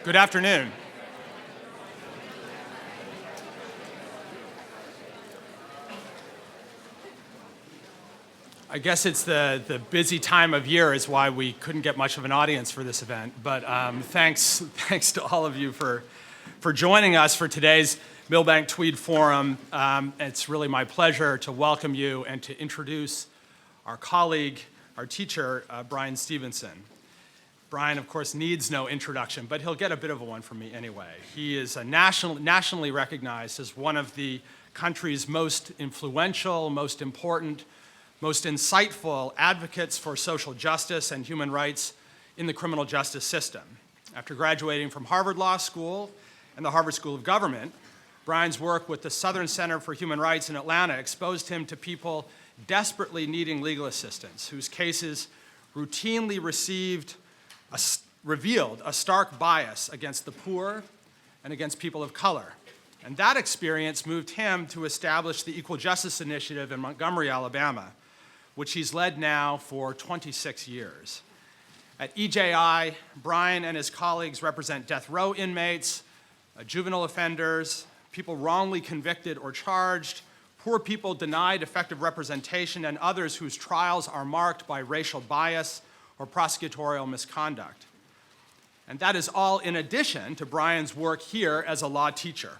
Good afternoon. I guess it's the busy time of year is why we couldn't get much of an audience for this event, but thanks to all of you for joining us for today's Milbank Tweed Forum. It's really my pleasure to welcome you and to introduce our colleague, our teacher, Bryan Stevenson. Bryan, of course, needs no introduction, but he'll get a bit of a one from me anyway. He is nationally recognized as one of the country's most influential, most important, most insightful advocates for social justice and human rights in the criminal justice system. After graduating from Harvard Law School and the Harvard School of Government, Bryan's work with the Southern Center for Human Rights in Atlanta exposed him to people desperately needing legal assistance, whose cases routinely revealed a stark bias against the poor and against people of color. And that experience moved him to establish the Equal Justice Initiative in Montgomery, Alabama, which he's led now for 26 years. At EJI, Bryan and his colleagues represent death row inmates, juvenile offenders, people wrongly convicted or charged, poor people denied effective representation, and others whose trials are marked by racial bias or prosecutorial misconduct. And that is all in addition to Bryan's work here as a law teacher.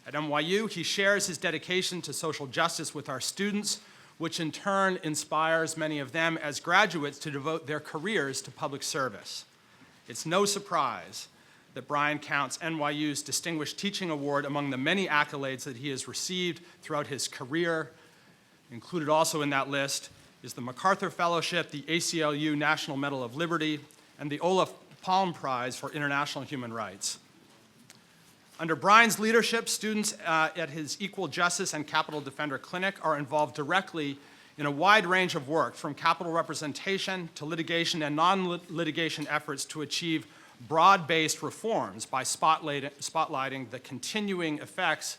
At NYU, he shares his dedication to social justice with our students, which in turn inspires many of them as graduates to devote their careers to public service. It's no surprise that Bryan counts NYU's Distinguished Teaching Award among the many accolades that he has received throughout his career. Included also in that list is the MacArthur Fellowship, the ACLU National Medal of Liberty, and the Olaf Palme Prize for International Human Rights. Under Bryan's leadership, students at his Equal Justice and Capital Defender Clinic are involved directly in a wide range of work, from capital representation to litigation and non-litigation efforts to achieve broad-based reforms by spotlighting the continuing effects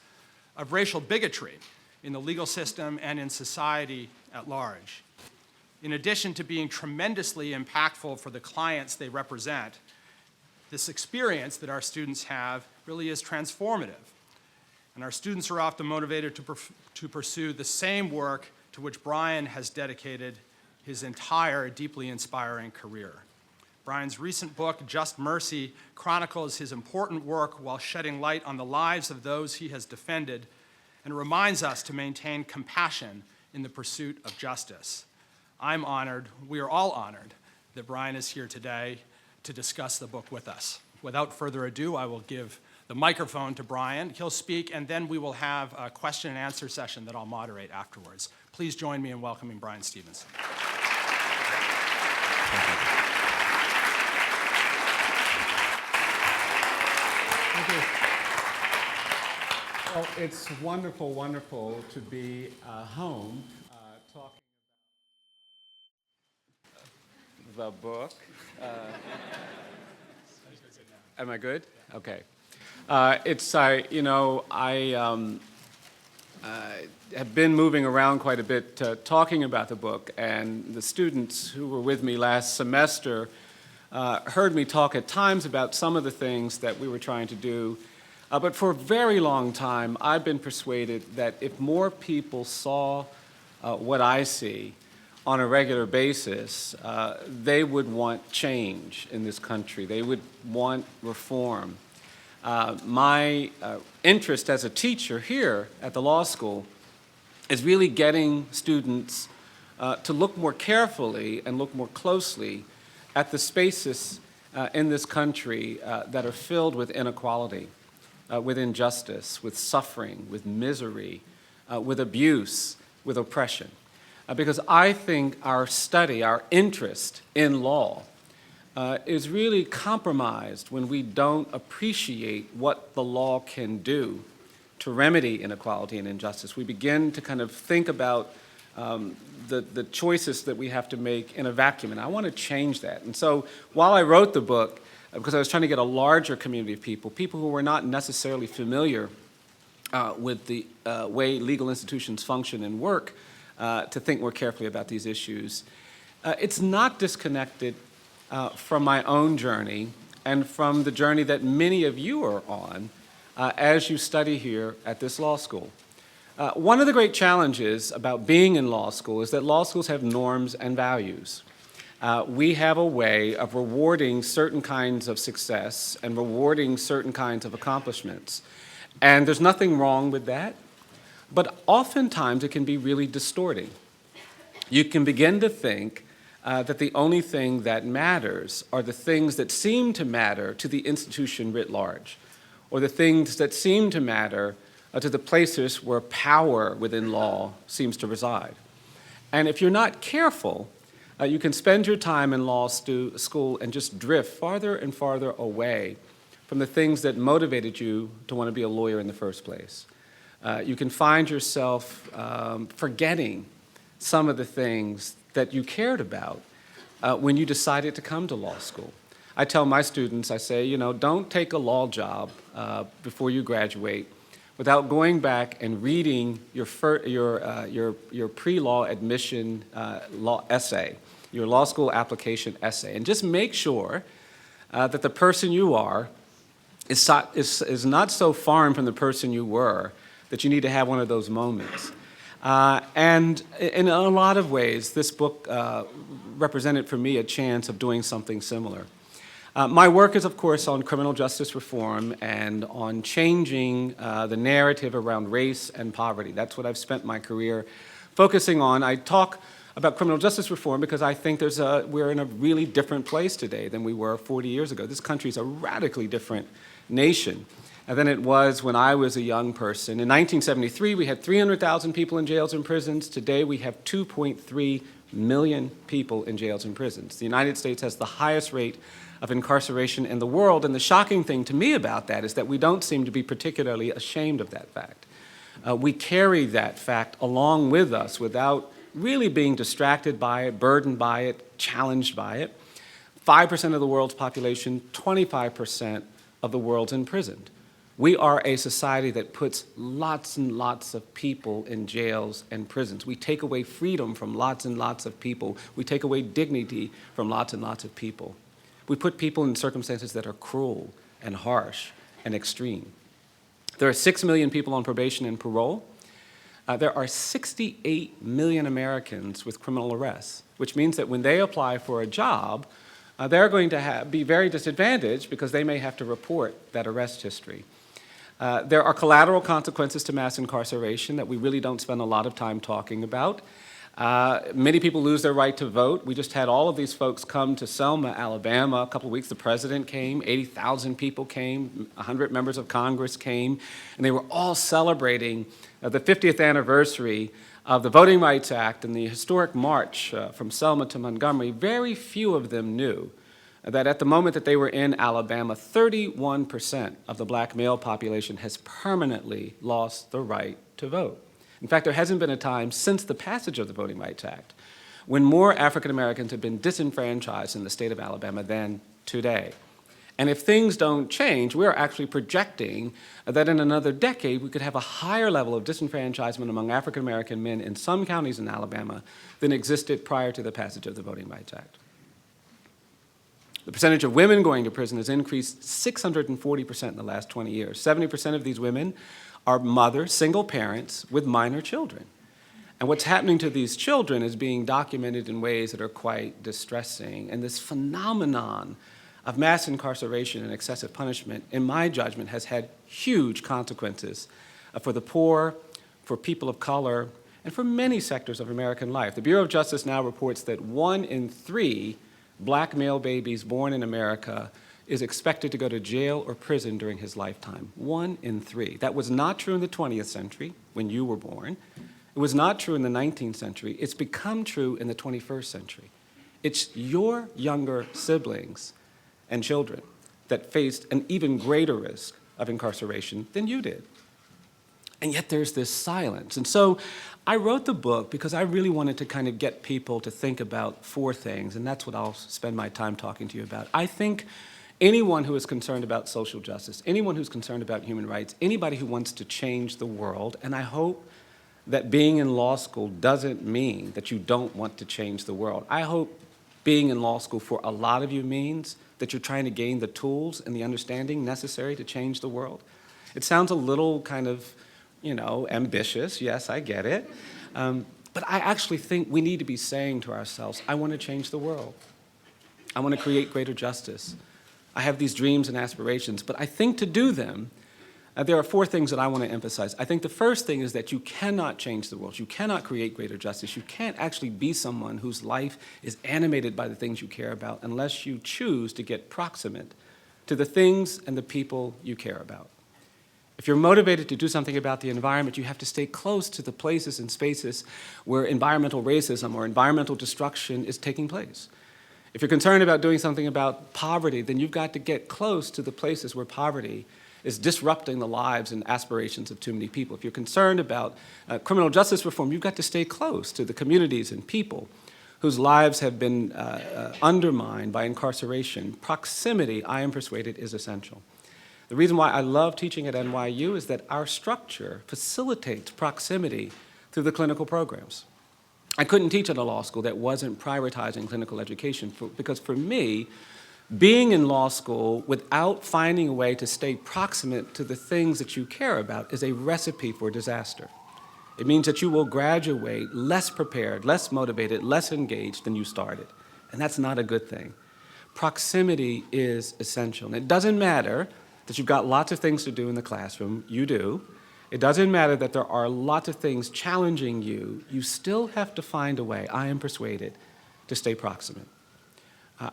of racial bigotry in the legal system and in society at large. In addition to being tremendously impactful for the clients they represent, this experience that our students have really is transformative. And our students are often motivated to pursue the same work to which Bryan has dedicated his entire deeply inspiring career. Bryan's recent book, Just Mercy, chronicles his important work while shedding light on the lives of those he has defended and reminds us to maintain compassion in the pursuit of justice. I'm honored, we are all honored, that Bryan is here today to discuss the book with us. Without further ado, I will give the microphone to Bryan. He'll speak, and then we will have a question and answer session that I'll moderate afterwards. Please join me in welcoming Bryan Stevenson. Thank you. Well, it's wonderful to be home talking about the book. Am I good? Okay. I have been moving around quite a bit talking about the book, and the students who were with me last semester heard me talk at times about some of the things that we were trying to do. But for a very long time, I've been persuaded that if more people saw what I see on a regular basis, they would want change in this country. They would want reform. My interest as a teacher here at the law school is really getting students to look more carefully and look more closely at the spaces in this country that are filled with inequality, with injustice, with suffering, with misery, with abuse, with oppression. Because I think our study, our interest in law, is really compromised when we don't appreciate what the law can do to remedy inequality and injustice. We begin to kind of think about the choices that we have to make in a vacuum, and I want to change that. And so while I wrote the book, because I was trying to get a larger community of people who were not necessarily familiar with the way legal institutions function and work, to think more carefully about these issues. It's not disconnected from my own journey and from the journey that many of you are on as you study here at this law school. One of the great challenges about being in law school is that law schools have norms and values. We have a way of rewarding certain kinds of success and rewarding certain kinds of accomplishments. And there's nothing wrong with that, but oftentimes it can be really distorting. You can begin to think that the only thing that matters are the things that seem to matter to the institution writ large, or the things that seem to matter to the places where power within law seems to reside. And if you're not careful, you can spend your time in law school and just drift farther and farther away from the things that motivated you to want to be a lawyer in the first place. You can find yourself forgetting some of the things that you cared about when you decided to come to law school. I tell my students, I say, you know, don't take a law job before you graduate without going back and reading your pre-law admission law essay, your law school application essay, and just make sure that the person you are is not so foreign from the person you were that you need to have one of those moments. And in a lot of ways, this book represented for me a chance of doing something similar. My work is, of course, on criminal justice reform and on changing the narrative around race and poverty. That's what I've spent my career focusing on. I talk about criminal justice reform because I think we're in a really different place today than we were 40 years ago. This country is a radically different nation than it was when I was a young person. In 1973, we had 300,000 people in jails and prisons. Today, we have 2.3 million people in jails and prisons. The United States has the highest rate of incarceration in the world, and the shocking thing to me about that is that we don't seem to be particularly ashamed of that fact. We carry that fact along with us without really being distracted by it, burdened by it, challenged by it. 5% of the world's population, 25% of the world's imprisoned. We are a society that puts lots and lots of people in jails and prisons. We take away freedom from lots and lots of people. We take away dignity from lots and lots of people. We put people in circumstances that are cruel and harsh and extreme. There are 6 million people on probation and parole. There are 68 million Americans with criminal arrests, which means that when they apply for a job, they're going to be very disadvantaged because they may have to report that arrest history. There are collateral consequences to mass incarceration that we really don't spend a lot of time talking about. Many people lose their right to vote. We just had all of these folks come to Selma, Alabama. A couple of weeks, the president came, 80,000 people came, 100 members of Congress came, and they were all celebrating the 50th anniversary of the Voting Rights Act and the historic march from Selma to Montgomery. Very few of them knew that at the moment that they were in Alabama, 31% of the black male population has permanently lost the right to vote. In fact, there hasn't been a time since the passage of the Voting Rights Act when more African Americans have been disenfranchised in the state of Alabama than today. And if things don't change, we're actually projecting that in another decade we could have a higher level of disenfranchisement among African American men in some counties in Alabama than existed prior to the passage of the Voting Rights Act. The percentage of women going to prison has increased 640% in the last 20 years. 70% of these women are mothers, single parents with minor children. And what's happening to these children is being documented in ways that are quite distressing. And this phenomenon of mass incarceration and excessive punishment, in my judgment, has had huge consequences for the poor, for people of color, and for many sectors of American life. The Bureau of Justice now reports that 1 in 3 black male babies born in America is expected to go to jail or prison during his lifetime. 1 in 3. That was not true in the 20th century when you were born. It was not true in the 19th century. It's become true in the 21st century. It's your younger siblings and children that faced an even greater risk of incarceration than you did. And yet there's this silence. And so I wrote the book because I really wanted to kind of get people to think about 4 things, and that's what I'll spend my time talking to you about. I think anyone who is concerned about social justice, anyone who's concerned about human rights, anybody who wants to change the world, and I hope that being in law school doesn't mean that you don't want to change the world. I hope being in law school for a lot of you means that you're trying to gain the tools and the understanding necessary to change the world. It sounds a little kind of, ambitious. Yes, I get it. But I actually think we need to be saying to ourselves, I want to change the world. I want to create greater justice. I have these dreams and aspirations, but I think to do them, there are 4 things that I want to emphasize. I think the first thing is that you cannot change the world. You cannot create greater justice. You can't actually be someone whose life is animated by the things you care about unless you choose to get proximate to the things and the people you care about. If you're motivated to do something about the environment, you have to stay close to the places and spaces where environmental racism or environmental destruction is taking place. If you're concerned about doing something about poverty, then you've got to get close to the places where poverty is disrupting the lives and aspirations of too many people. If you're concerned about criminal justice reform, you've got to stay close to the communities and people whose lives have been undermined by incarceration. Proximity, I am persuaded, is essential. The reason why I love teaching at NYU is that our structure facilitates proximity through the clinical programs. I couldn't teach at a law school that wasn't prioritizing clinical education because for me, being in law school without finding a way to stay proximate to the things that you care about is a recipe for disaster. It means that you will graduate less prepared, less motivated, less engaged than you started. And that's not a good thing. Proximity is essential. And it doesn't matter that you've got lots of things to do in the classroom. You do. It doesn't matter that there are lots of things challenging you. You still have to find a way, I am persuaded, to stay proximate.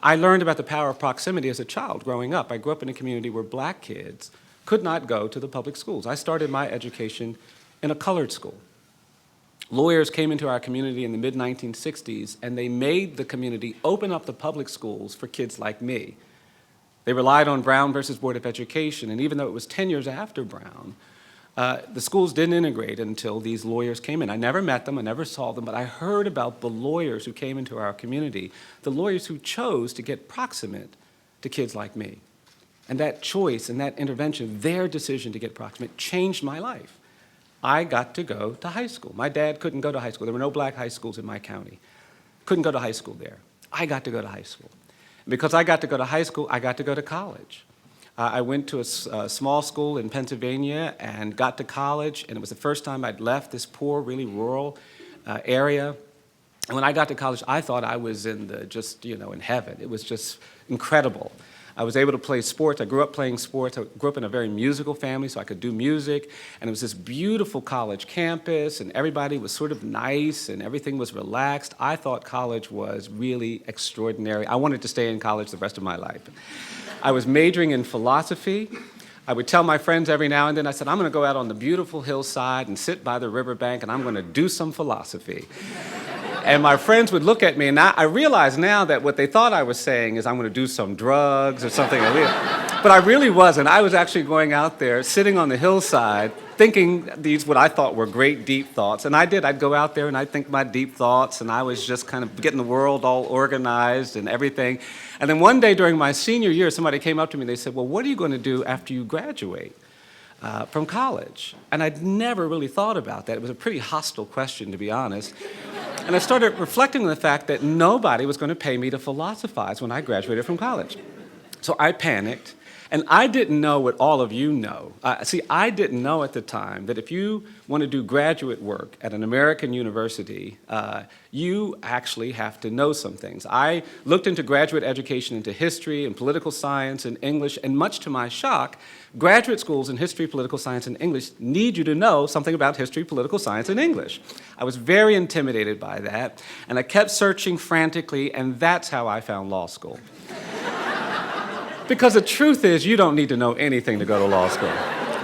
I learned about the power of proximity as a child growing up. I grew up in a community where black kids could not go to the public schools. I started my education in a colored school. Lawyers came into our community in the mid-1960s, and they made the community open up the public schools for kids like me. They relied on Brown versus Board of Education, and even though it was 10 years after Brown, the schools didn't integrate until these lawyers came in. I never met them, I never saw them, but I heard about the lawyers who came into our community, the lawyers who chose to get proximate to kids like me. And that choice and that intervention, their decision to get proximate, changed my life. I got to go to high school. My dad couldn't go to high school. There were no black high schools in my county. Couldn't go to high school there. I got to go to high school. Because I got to go to high school, I got to go to college. I went to a small school in Pennsylvania and got to college, and it was the first time I'd left this poor, really rural area. And when I got to college, I thought I was in in heaven. It was just incredible. I was able to play sports. I grew up playing sports. I grew up in a very musical family, so I could do music. And it was this beautiful college campus, and everybody was sort of nice, and everything was relaxed. I thought college was really extraordinary. I wanted to stay in college the rest of my life. I was majoring in philosophy. I would tell my friends every now and then, I said, I'm going to go out on the beautiful hillside and sit by the riverbank, and I'm going to do some philosophy. And my friends would look at me, and I realize now that what they thought I was saying is I'm going to do some drugs or something. But I really wasn't. I was actually going out there, sitting on the hillside, thinking these what I thought were great deep thoughts. And I did. I'd go out there and I'd think my deep thoughts, and I was just kind of getting the world all organized and everything. And then one day during my senior year, somebody came up to me and they said, well, what are you going to do after you graduate from college? And I'd never really thought about that. It was a pretty hostile question, to be honest. And I started reflecting on the fact that nobody was going to pay me to philosophize when I graduated from college. So I panicked, and I didn't know what all of you know. I didn't know at the time that if you want to do graduate work at an American university, you actually have to know some things. I looked into graduate education into history and political science and English, and much to my shock, graduate schools in history, political science, and English need you to know something about history, political science, and English. I was very intimidated by that, and I kept searching frantically, and that's how I found law school. Because the truth is, you don't need to know anything to go to law school.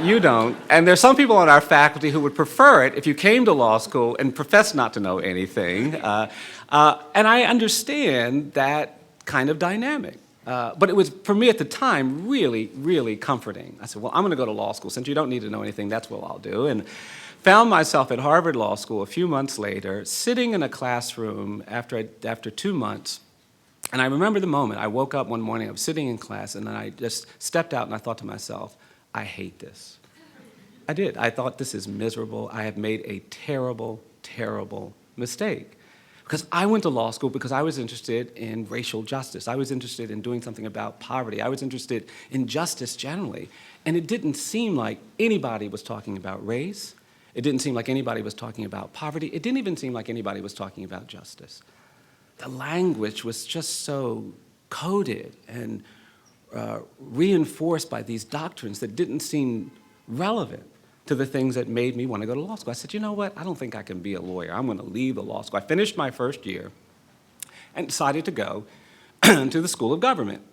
You don't. And there's some people on our faculty who would prefer it if you came to law school and professed not to know anything. And I understand that kind of dynamic. But it was, for me at the time, really, really comforting. I said, well, I'm going to go to law school. Since you don't need to know anything, that's what I'll do. And found myself at Harvard Law School a few months later, sitting in a classroom after 2 months. And I remember the moment. I woke up one morning, I was sitting in class, and then I just stepped out and I thought to myself, I hate this. I did. I thought, this is miserable. I have made a terrible, terrible mistake. Because I went to law school because I was interested in racial justice. I was interested in doing something about poverty. I was interested in justice generally. And it didn't seem like anybody was talking about race. It didn't seem like anybody was talking about poverty. It didn't even seem like anybody was talking about justice. The language was just so coded and reinforced by these doctrines that didn't seem relevant to the things that made me want to go to law school. I said, you know what, I don't think I can be a lawyer. I'm going to leave the law school. I finished my first year and decided to go to the School of Government.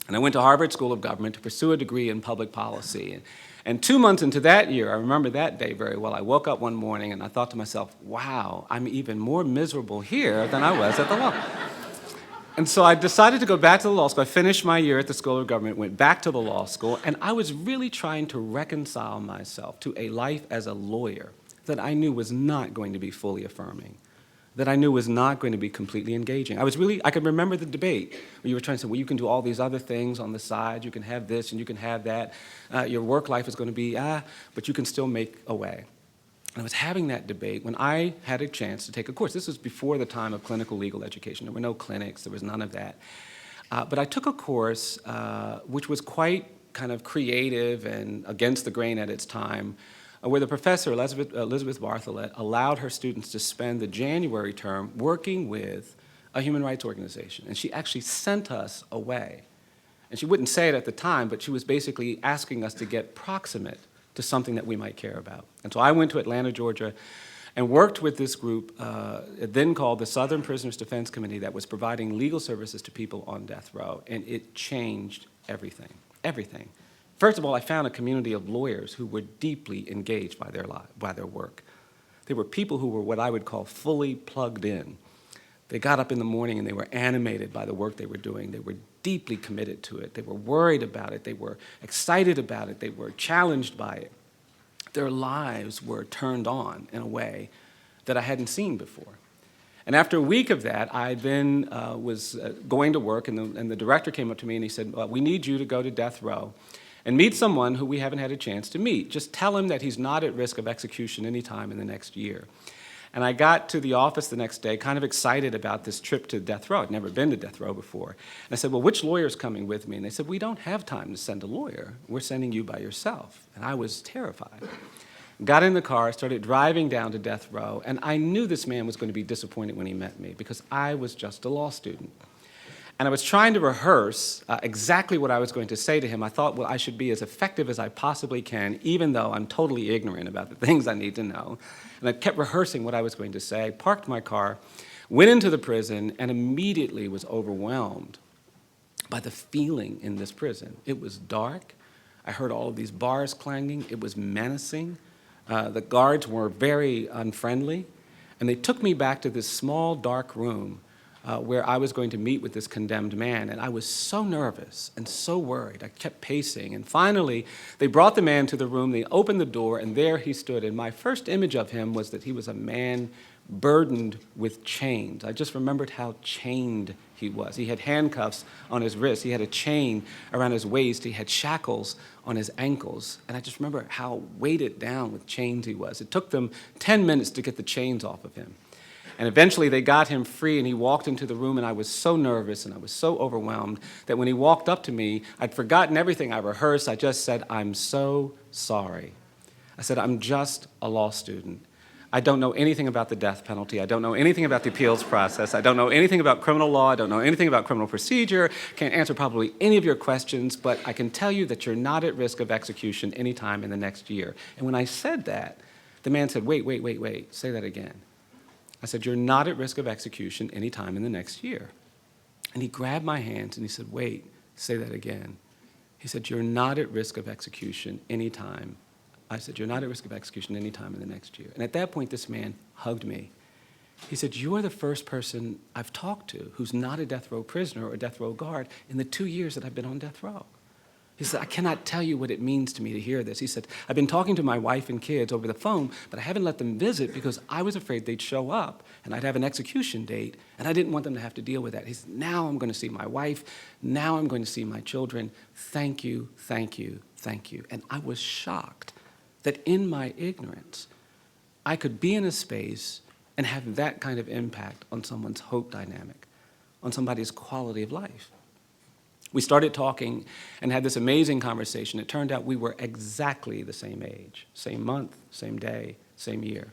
And I went to Harvard School of Government to pursue a degree in public policy. And 2 months into that year, I remember that day very well, I woke up one morning and I thought to myself, wow, I'm even more miserable here than I was at the law. And so I decided to go back to the law school. I finished my year at the School of Government, went back to the law school, and I was really trying to reconcile myself to a life as a lawyer that I knew was not going to be fully affirming, that I knew was not going to be completely engaging. I could remember the debate where you were trying to say, well, you can do all these other things on the side, you can have this and you can have that. Your work life is going to be, but you can still make a way. And I was having that debate when I had a chance to take a course. This was before the time of clinical legal education. There were no clinics, there was none of that. But I took a course which was quite kind of creative and against the grain at its time, where the professor, Elizabeth Bartholet, allowed her students to spend the January term working with a human rights organization. And she actually sent us away. And she wouldn't say it at the time, but she was basically asking us to get proximate to something that we might care about. And so I went to Atlanta, Georgia, and worked with this group, then called the Southern Prisoners Defense Committee, that was providing legal services to people on death row, and it changed everything, everything. First of all, I found a community of lawyers who were deeply engaged by their work. They were people who were what I would call fully plugged in. They got up in the morning and they were animated by the work they were doing. They were deeply committed to it. They were worried about it. They were excited about it. They were challenged by it. Their lives were turned on in a way that I hadn't seen before. And after a week of that, I then was going to work, and the director came up to me and he said, well, we need you to go to death row and meet someone who we haven't had a chance to meet. Just tell him that he's not at risk of execution any time in the next year. And I got to the office the next day kind of excited about this trip to death row. I'd never been to death row before. And I said, well, which lawyer's coming with me? And they said, we don't have time to send a lawyer. We're sending you by yourself. And I was terrified. Got in the car, started driving down to death row, and I knew this man was going to be disappointed when he met me because I was just a law student. And I was trying to rehearse exactly what I was going to say to him. I thought, well, I should be as effective as I possibly can, even though I'm totally ignorant about the things I need to know. And I kept rehearsing what I was going to say, parked my car, went into the prison, and immediately was overwhelmed by the feeling in this prison. It was dark. I heard all of these bars clanging. It was menacing. The guards were very unfriendly. And they took me back to this small, dark room where I was going to meet with this condemned man. And I was so nervous and so worried. I kept pacing. And finally, they brought the man to the room. They opened the door, and there he stood. And my first image of him was that he was a man burdened with chains. I just remembered how chained he was. He had handcuffs on his wrists. He had a chain around his waist. He had shackles on his ankles. And I just remember how weighted down with chains he was. It took them 10 minutes to get the chains off of him. And eventually they got him free, and he walked into the room, and I was so nervous and I was so overwhelmed that when he walked up to me, I'd forgotten everything I rehearsed. I just said, I'm so sorry. I said, I'm just a law student. I don't know anything about the death penalty. I don't know anything about the appeals process. I don't know anything about criminal law. I don't know anything about criminal procedure. Can't answer probably any of your questions, but I can tell you that you're not at risk of execution anytime in the next year. And when I said that, the man said, wait, say that again. I said, you're not at risk of execution any time in the next year. And he grabbed my hands and he said, wait, say that again. He said, you're not at risk of execution any time. I said, you're not at risk of execution any time in the next year. And at that point, this man hugged me. He said, you are the first person I've talked to who's not a death row prisoner or a death row guard in the 2 years that I've been on death row. He said, I cannot tell you what it means to me to hear this. He said, I've been talking to my wife and kids over the phone, but I haven't let them visit because I was afraid they'd show up and I'd have an execution date, and I didn't want them to have to deal with that. He said, now I'm going to see my wife. Now I'm going to see my children. Thank you, thank you, thank you. And I was shocked that in my ignorance, I could be in a space and have that kind of impact on someone's hope dynamic, on somebody's quality of life. We started talking and had this amazing conversation. It turned out we were exactly the same age, same month, same day, same year.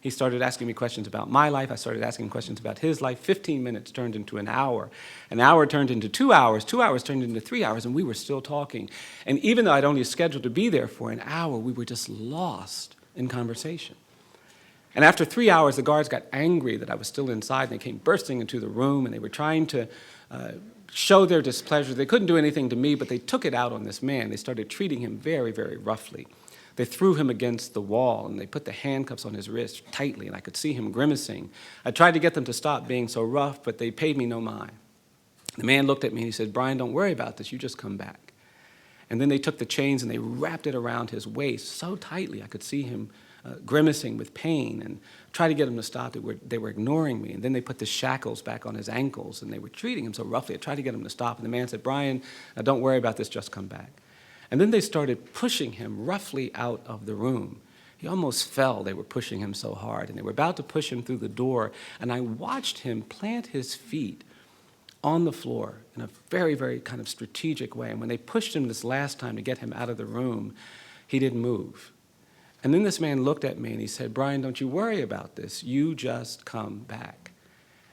He started asking me questions about my life. I started asking questions about his life. 15 minutes turned into an hour turned into 2 hours, 2 hours turned into 3 hours, and we were still talking. And even though I'd only scheduled to be there for an hour, we were just lost in conversation. And after 3 hours, the guards got angry that I was still inside, and they came bursting into the room, and they were trying to show their displeasure. They couldn't do anything to me, but they took it out on this man. They started treating him very, very roughly. They threw him against the wall, and they put the handcuffs on his wrist tightly, and I could see him grimacing. I tried to get them to stop being so rough, but they paid me no mind. The man looked at me, and he said, "Brian, don't worry about this. You just come back." And then they took the chains, and they wrapped it around his waist so tightly I could see him grimacing with pain, and tried to get him to stop. They were ignoring me. And then they put the shackles back on his ankles, and they were treating him so roughly. I tried to get him to stop, and the man said, "Brian, don't worry about this, just come back." And then they started pushing him roughly out of the room. He almost fell. They were pushing him so hard, and they were about to push him through the door, and I watched him plant his feet on the floor in a very, very kind of strategic way. And when they pushed him this last time to get him out of the room, he didn't move. And then this man looked at me and he said, "Brian, don't you worry about this. You just come back."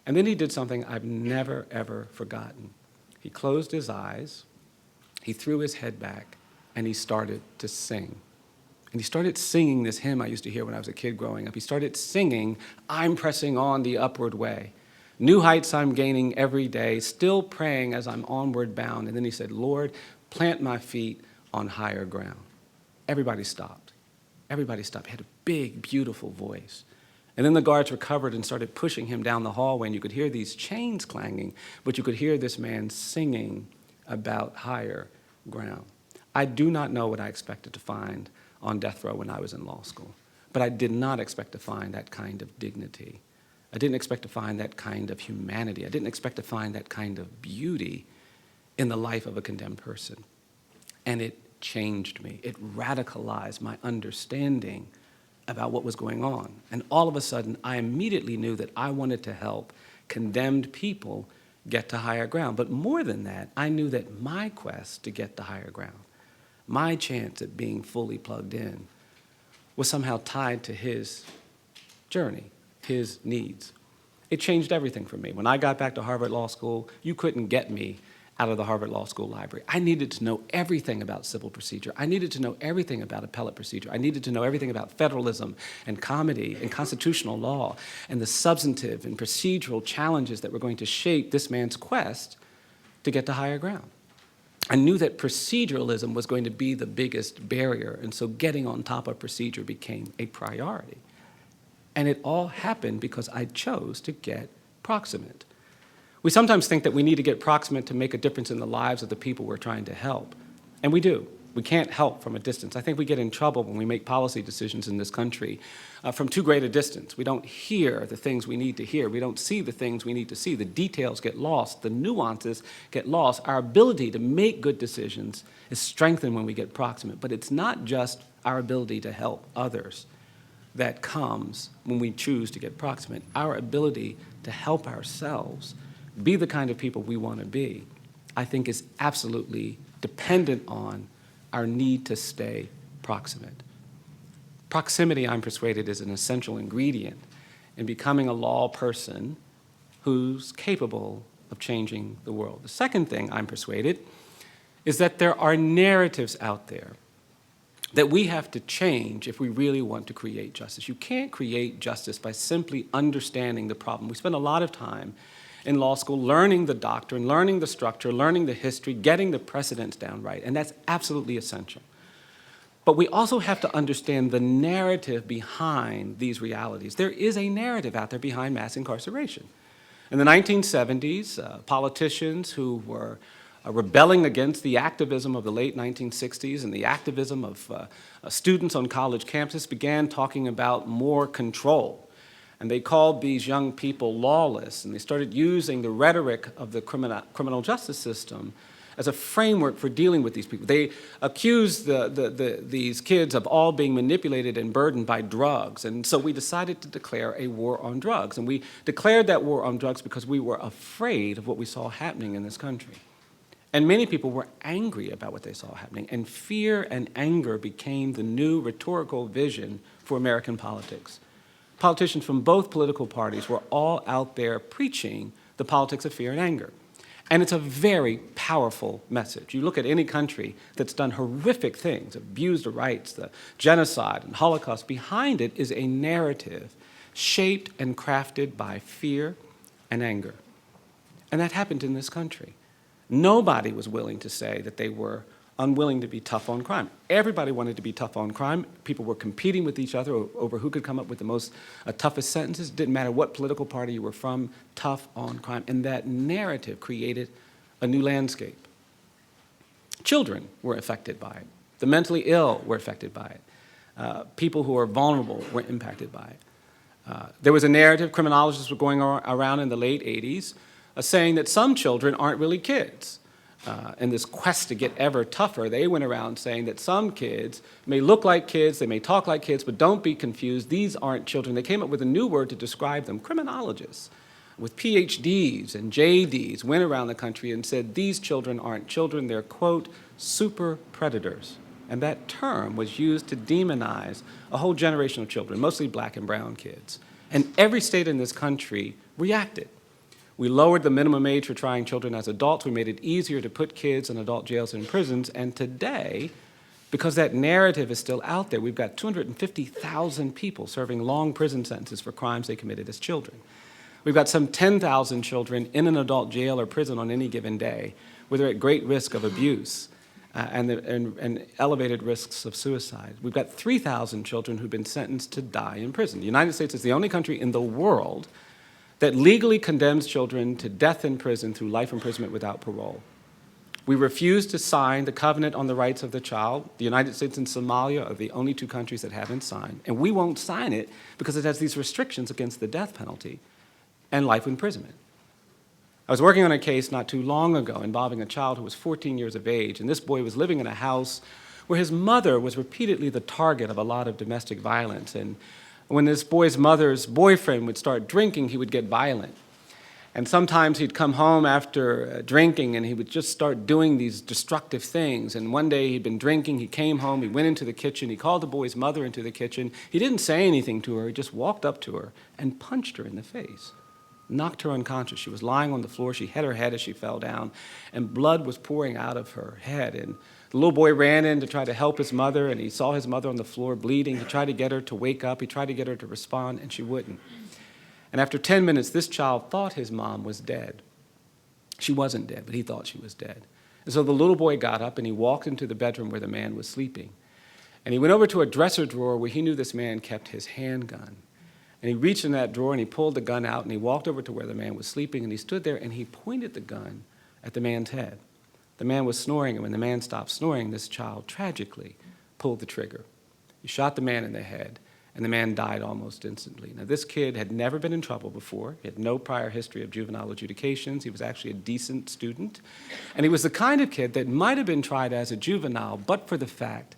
And then he did something I've never, ever forgotten. He closed his eyes, he threw his head back, and he started to sing. And he started singing this hymn I used to hear when I was a kid growing up. He started singing, "I'm pressing on the upward way. New heights I'm gaining every day, still praying as I'm onward bound." And then he said, "Lord, plant my feet on higher ground." Everybody stopped. Everybody stopped. He had a big, beautiful voice. And then the guards recovered and started pushing him down the hallway, and you could hear these chains clanging, but you could hear this man singing about higher ground. I do not know what I expected to find on death row when I was in law school, but I did not expect to find that kind of dignity. I didn't expect to find that kind of humanity. I didn't expect to find that kind of beauty in the life of a condemned person. And it changed me. It radicalized my understanding about what was going on. And all of a sudden, I immediately knew that I wanted to help condemned people get to higher ground. But more than that, I knew that my quest to get to higher ground, my chance at being fully plugged in, was somehow tied to his journey, his needs. It changed everything for me. When I got back to Harvard Law School, you couldn't get me out of the Harvard Law School library. I needed to know everything about civil procedure. I needed to know everything about appellate procedure. I needed to know everything about federalism and comity and constitutional law and the substantive and procedural challenges that were going to shape this man's quest to get to higher ground. I knew that proceduralism was going to be the biggest barrier, and so getting on top of procedure became a priority. And it all happened because I chose to get proximate. We sometimes think that we need to get proximate to make a difference in the lives of the people we're trying to help. And we do. We can't help from a distance. I think we get in trouble when we make policy decisions in this country from too great a distance. We don't hear the things we need to hear. We don't see the things we need to see. The details get lost. The nuances get lost. Our ability to make good decisions is strengthened when we get proximate. But it's not just our ability to help others that comes when we choose to get proximate. Our ability to help ourselves be the kind of people we want to be, I think, is absolutely dependent on our need to stay proximate. Proximity, I'm persuaded, is an essential ingredient in becoming a law person who's capable of changing the world. The second thing, I'm persuaded, is that there are narratives out there that we have to change if we really want to create justice. You can't create justice by simply understanding the problem. We spend a lot of time in law school learning the doctrine, learning the structure, learning the history, getting the precedents down right, and that's absolutely essential. But we also have to understand the narrative behind these realities. There is a narrative out there behind mass incarceration. In the 1970s, politicians who were rebelling against the activism of the late 1960s and the activism of students on college campuses began talking about more control. And they called these young people lawless, and they started using the rhetoric of the criminal justice system as a framework for dealing with these people. They accused these kids of all being manipulated and burdened by drugs. And so we decided to declare a war on drugs. And we declared that war on drugs because we were afraid of what we saw happening in this country. And many people were angry about what they saw happening. And fear and anger became the new rhetorical vision for American politics. Politicians from both political parties were all out there preaching the politics of fear and anger. And it's a very powerful message. You look at any country that's done horrific things, abused the rights, the genocide and Holocaust, behind it is a narrative shaped and crafted by fear and anger. And that happened in this country. Nobody was willing to say that they were unwilling to be tough on crime. Everybody wanted to be tough on crime. People were competing with each other over who could come up with the most toughest sentences. It didn't matter what political party you were from, tough on crime. And that narrative created a new landscape. Children were affected by it. The mentally ill were affected by it. People who are vulnerable were impacted by it. There was a narrative, criminologists were going around in the late 80s, saying that some children aren't really kids. In this quest to get ever tougher, they went around saying that some kids may look like kids, they may talk like kids, but don't be confused, these aren't children. They came up with a new word to describe them. Criminologists with PhDs and JDs went around the country and said these children aren't children, they're, quote, super predators. And that term was used to demonize a whole generation of children, mostly black and brown kids. And every state in this country reacted. We lowered the minimum age for trying children as adults. We made it easier to put kids in adult jails and prisons. And today, because that narrative is still out there, we've got 250,000 people serving long prison sentences for crimes they committed as children. We've got some 10,000 children in an adult jail or prison on any given day, where they're at great risk of abuse and elevated risks of suicide. We've got 3,000 children who've been sentenced to die in prison. The United States is the only country in the world that legally condemns children to death in prison through life imprisonment without parole. We refuse to sign the Covenant on the Rights of the Child. The United States and Somalia are the only two countries that haven't signed. And we won't sign it because it has these restrictions against the death penalty and life imprisonment. I was working on a case not too long ago involving a child who was 14 years of age, and this boy was living in a house where his mother was repeatedly the target of a lot of domestic violence. And when this boy's mother's boyfriend would start drinking, he would get violent. And sometimes he'd come home after drinking and he would just start doing these destructive things. And one day he'd been drinking, he came home, he went into the kitchen, he called the boy's mother into the kitchen. He didn't say anything to her, he just walked up to her and punched her in the face, knocked her unconscious. She was lying on the floor, she hit her head as she fell down, and blood was pouring out of her head. And the little boy ran in to try to help his mother, and he saw his mother on the floor bleeding. He tried to get her to wake up. He tried to get her to respond, and she wouldn't. And after 10 minutes, this child thought his mom was dead. She wasn't dead, but he thought she was dead. And so the little boy got up, and he walked into the bedroom where the man was sleeping. And he went over to a dresser drawer where he knew this man kept his handgun. And he reached in that drawer, and he pulled the gun out, and he walked over to where the man was sleeping, and he stood there, and he pointed the gun at the man's head. The man was snoring, and when the man stopped snoring, this child tragically pulled the trigger. He shot the man in the head, and the man died almost instantly. Now, this kid had never been in trouble before. He had no prior history of juvenile adjudications. He was actually a decent student. And he was the kind of kid that might have been tried as a juvenile, but for the fact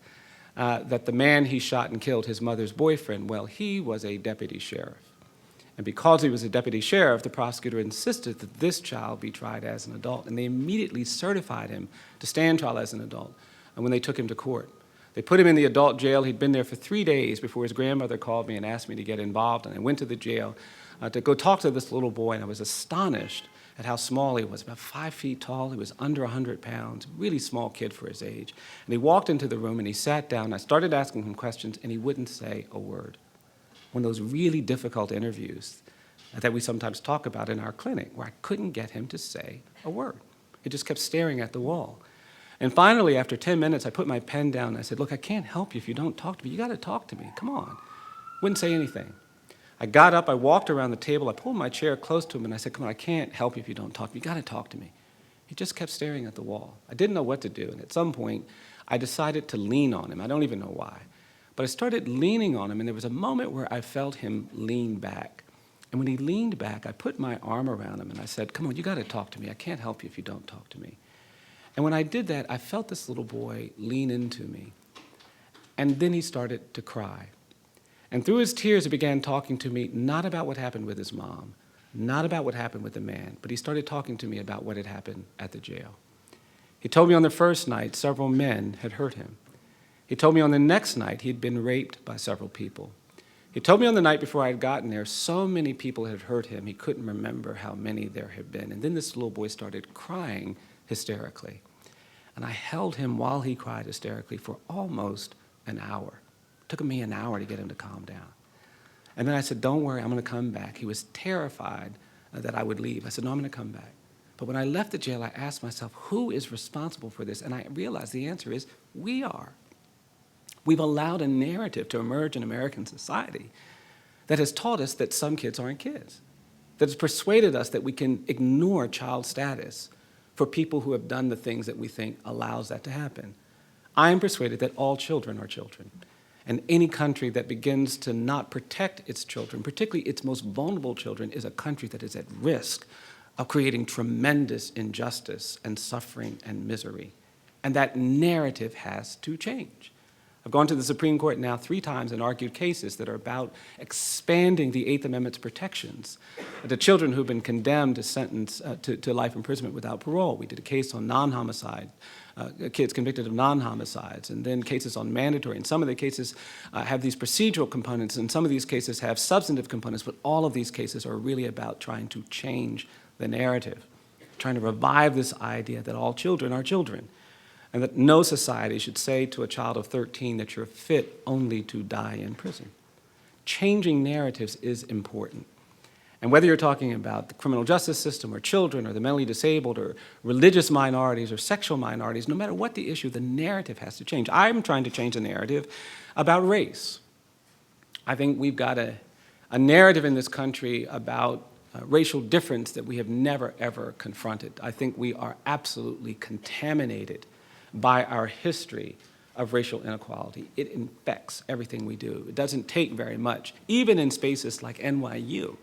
that the man he shot and killed, his mother's boyfriend, well, he was a deputy sheriff. And because he was a deputy sheriff, the prosecutor insisted that this child be tried as an adult, and they immediately certified him to stand trial as an adult. And when they took him to court, they put him in the adult jail. He'd been there for 3 days before his grandmother called me and asked me to get involved, and I went to the jail to go talk to this little boy, and I was astonished at how small he was, about 5 feet tall. He was under 100 pounds, really small kid for his age. And he walked into the room, and he sat down. I started asking him questions, and he wouldn't say a word. One of those really difficult interviews that we sometimes talk about in our clinic, where I couldn't get him to say a word. He just kept staring at the wall. And finally, after 10 minutes, I put my pen down and I said, look, I can't help you if you don't talk to me. You got to talk to me. Come on. Wouldn't say anything. I got up, I walked around the table, I pulled my chair close to him, and I said, come on, I can't help you if you don't talk to me. You got to talk to me. He just kept staring at the wall. I didn't know what to do, and at some point, I decided to lean on him. I don't even know why. But I started leaning on him, and there was a moment where I felt him lean back. And when he leaned back, I put my arm around him, and I said, come on, you got to talk to me. I can't help you if you don't talk to me. And when I did that, I felt this little boy lean into me. And then he started to cry. And through his tears, he began talking to me not about what happened with his mom, not about what happened with the man, but he started talking to me about what had happened at the jail. He told me on the first night several men had hurt him. He told me on the next night he'd been raped by several people. He told me on the night before I had gotten there, so many people had hurt him, he couldn't remember how many there had been. And then this little boy started crying hysterically. And I held him while he cried hysterically for almost an hour. It took me an hour to get him to calm down. And then I said, don't worry, I'm going to come back. He was terrified that I would leave. I said, no, I'm going to come back. But when I left the jail, I asked myself, who is responsible for this? And I realized the answer is, we are. We've allowed a narrative to emerge in American society that has taught us that some kids aren't kids, that has persuaded us that we can ignore child status for people who have done the things that we think allows that to happen. I am persuaded that all children are children. And any country that begins to not protect its children, particularly its most vulnerable children, is a country that is at risk of creating tremendous injustice and suffering and misery. And that narrative has to change. I've gone to the Supreme Court now 3 times and argued cases that are about expanding the Eighth Amendment's protections to children who've been condemned to sentence to life imprisonment without parole. We did a case on non-homicide, kids convicted of non-homicides, and then cases on mandatory. And some of the cases have these procedural components, and some of these cases have substantive components, but all of these cases are really about trying to change the narrative, trying to revive this idea that all children are children, and that no society should say to a child of 13 that you're fit only to die in prison. Changing narratives is important. And whether you're talking about the criminal justice system or children or the mentally disabled or religious minorities or sexual minorities, no matter what the issue, the narrative has to change. I'm trying to change the narrative about race. I think we've got a narrative in this country about racial difference that we have never, ever confronted. I think we are absolutely contaminated by our history of racial inequality. It infects everything we do. It doesn't take very much, even in spaces like NYU,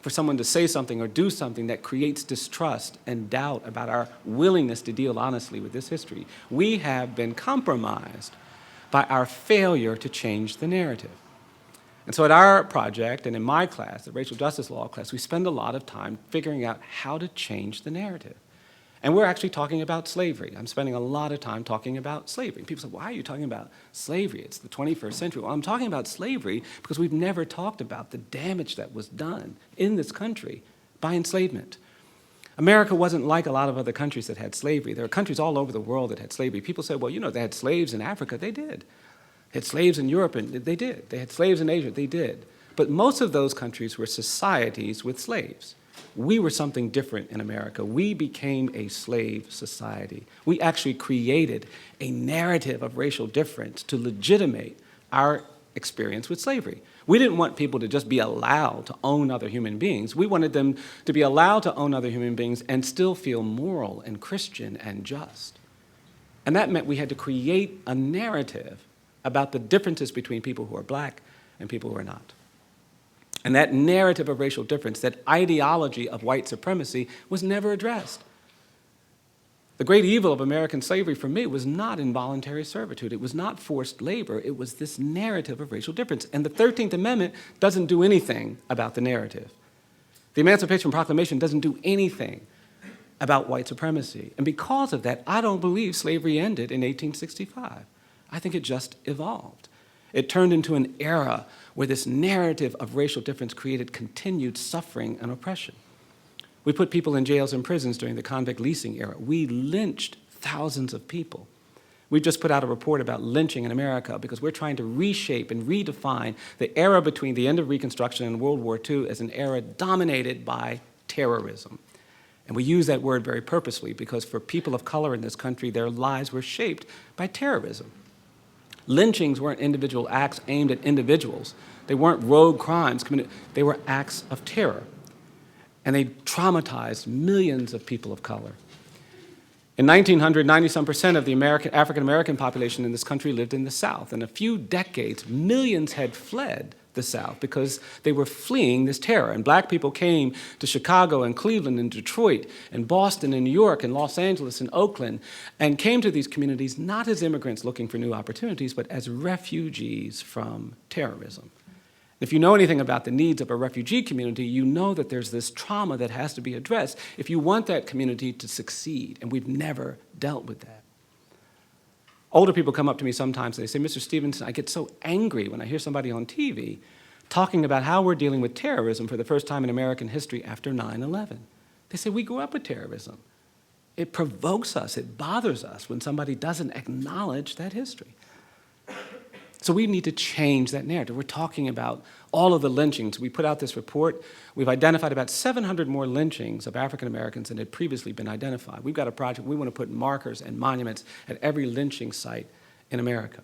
for someone to say something or do something that creates distrust and doubt about our willingness to deal honestly with this history. We have been compromised by our failure to change the narrative. And so at our project and in my class, the racial justice law class, we spend a lot of time figuring out how to change the narrative. And we're actually talking about slavery. I'm spending a lot of time talking about slavery. People say, why are you talking about slavery? It's the 21st century. Well, I'm talking about slavery because we've never talked about the damage that was done in this country by enslavement. America wasn't like a lot of other countries that had slavery. There are countries all over the world that had slavery. People say, well, you know, they had slaves in Africa. They did. They had slaves in Europe, and they did. They had slaves in Asia. They did. But most of those countries were societies with slaves. We were something different in America. We became a slave society. We actually created a narrative of racial difference to legitimate our experience with slavery. We didn't want people to just be allowed to own other human beings. We wanted them to be allowed to own other human beings and still feel moral and Christian and just. And that meant we had to create a narrative about the differences between people who are black and people who are not. And that narrative of racial difference, that ideology of white supremacy, was never addressed. The great evil of American slavery for me was not involuntary servitude. It was not forced labor. It was this narrative of racial difference. And the 13th Amendment doesn't do anything about the narrative. The Emancipation Proclamation doesn't do anything about white supremacy. And because of that, I don't believe slavery ended in 1865. I think it just evolved. It turned into an era where this narrative of racial difference created continued suffering and oppression. We put people in jails and prisons during the convict leasing era. We lynched thousands of people. We just put out a report about lynching in America because we're trying to reshape and redefine the era between the end of Reconstruction and World War II as an era dominated by terrorism. And we use that word very purposely because for people of color in this country, their lives were shaped by terrorism. Lynchings weren't individual acts aimed at individuals. They weren't rogue crimes committed. They were acts of terror. And they traumatized millions of people of color. In 1900, 90-some% of the African-American population in this country lived in the South. In a few decades, millions had fled the South because they were fleeing this terror. And black people came to Chicago and Cleveland and Detroit and Boston and New York and Los Angeles and Oakland and came to these communities not as immigrants looking for new opportunities, but as refugees from terrorism. If you know anything about the needs of a refugee community, you know that there's this trauma that has to be addressed if you want that community to succeed, and we've never dealt with that. Older people come up to me sometimes and they say, Mr. Stevenson, I get so angry when I hear somebody on TV talking about how we're dealing with terrorism for the first time in American history after 9/11. They say, we grew up with terrorism. It provokes us, it bothers us when somebody doesn't acknowledge that history. So we need to change that narrative. We're talking about all of the lynchings. We put out this report. We've identified about 700 more lynchings of African Americans than had previously been identified. We've got a project. We want to put markers and monuments at every lynching site in America.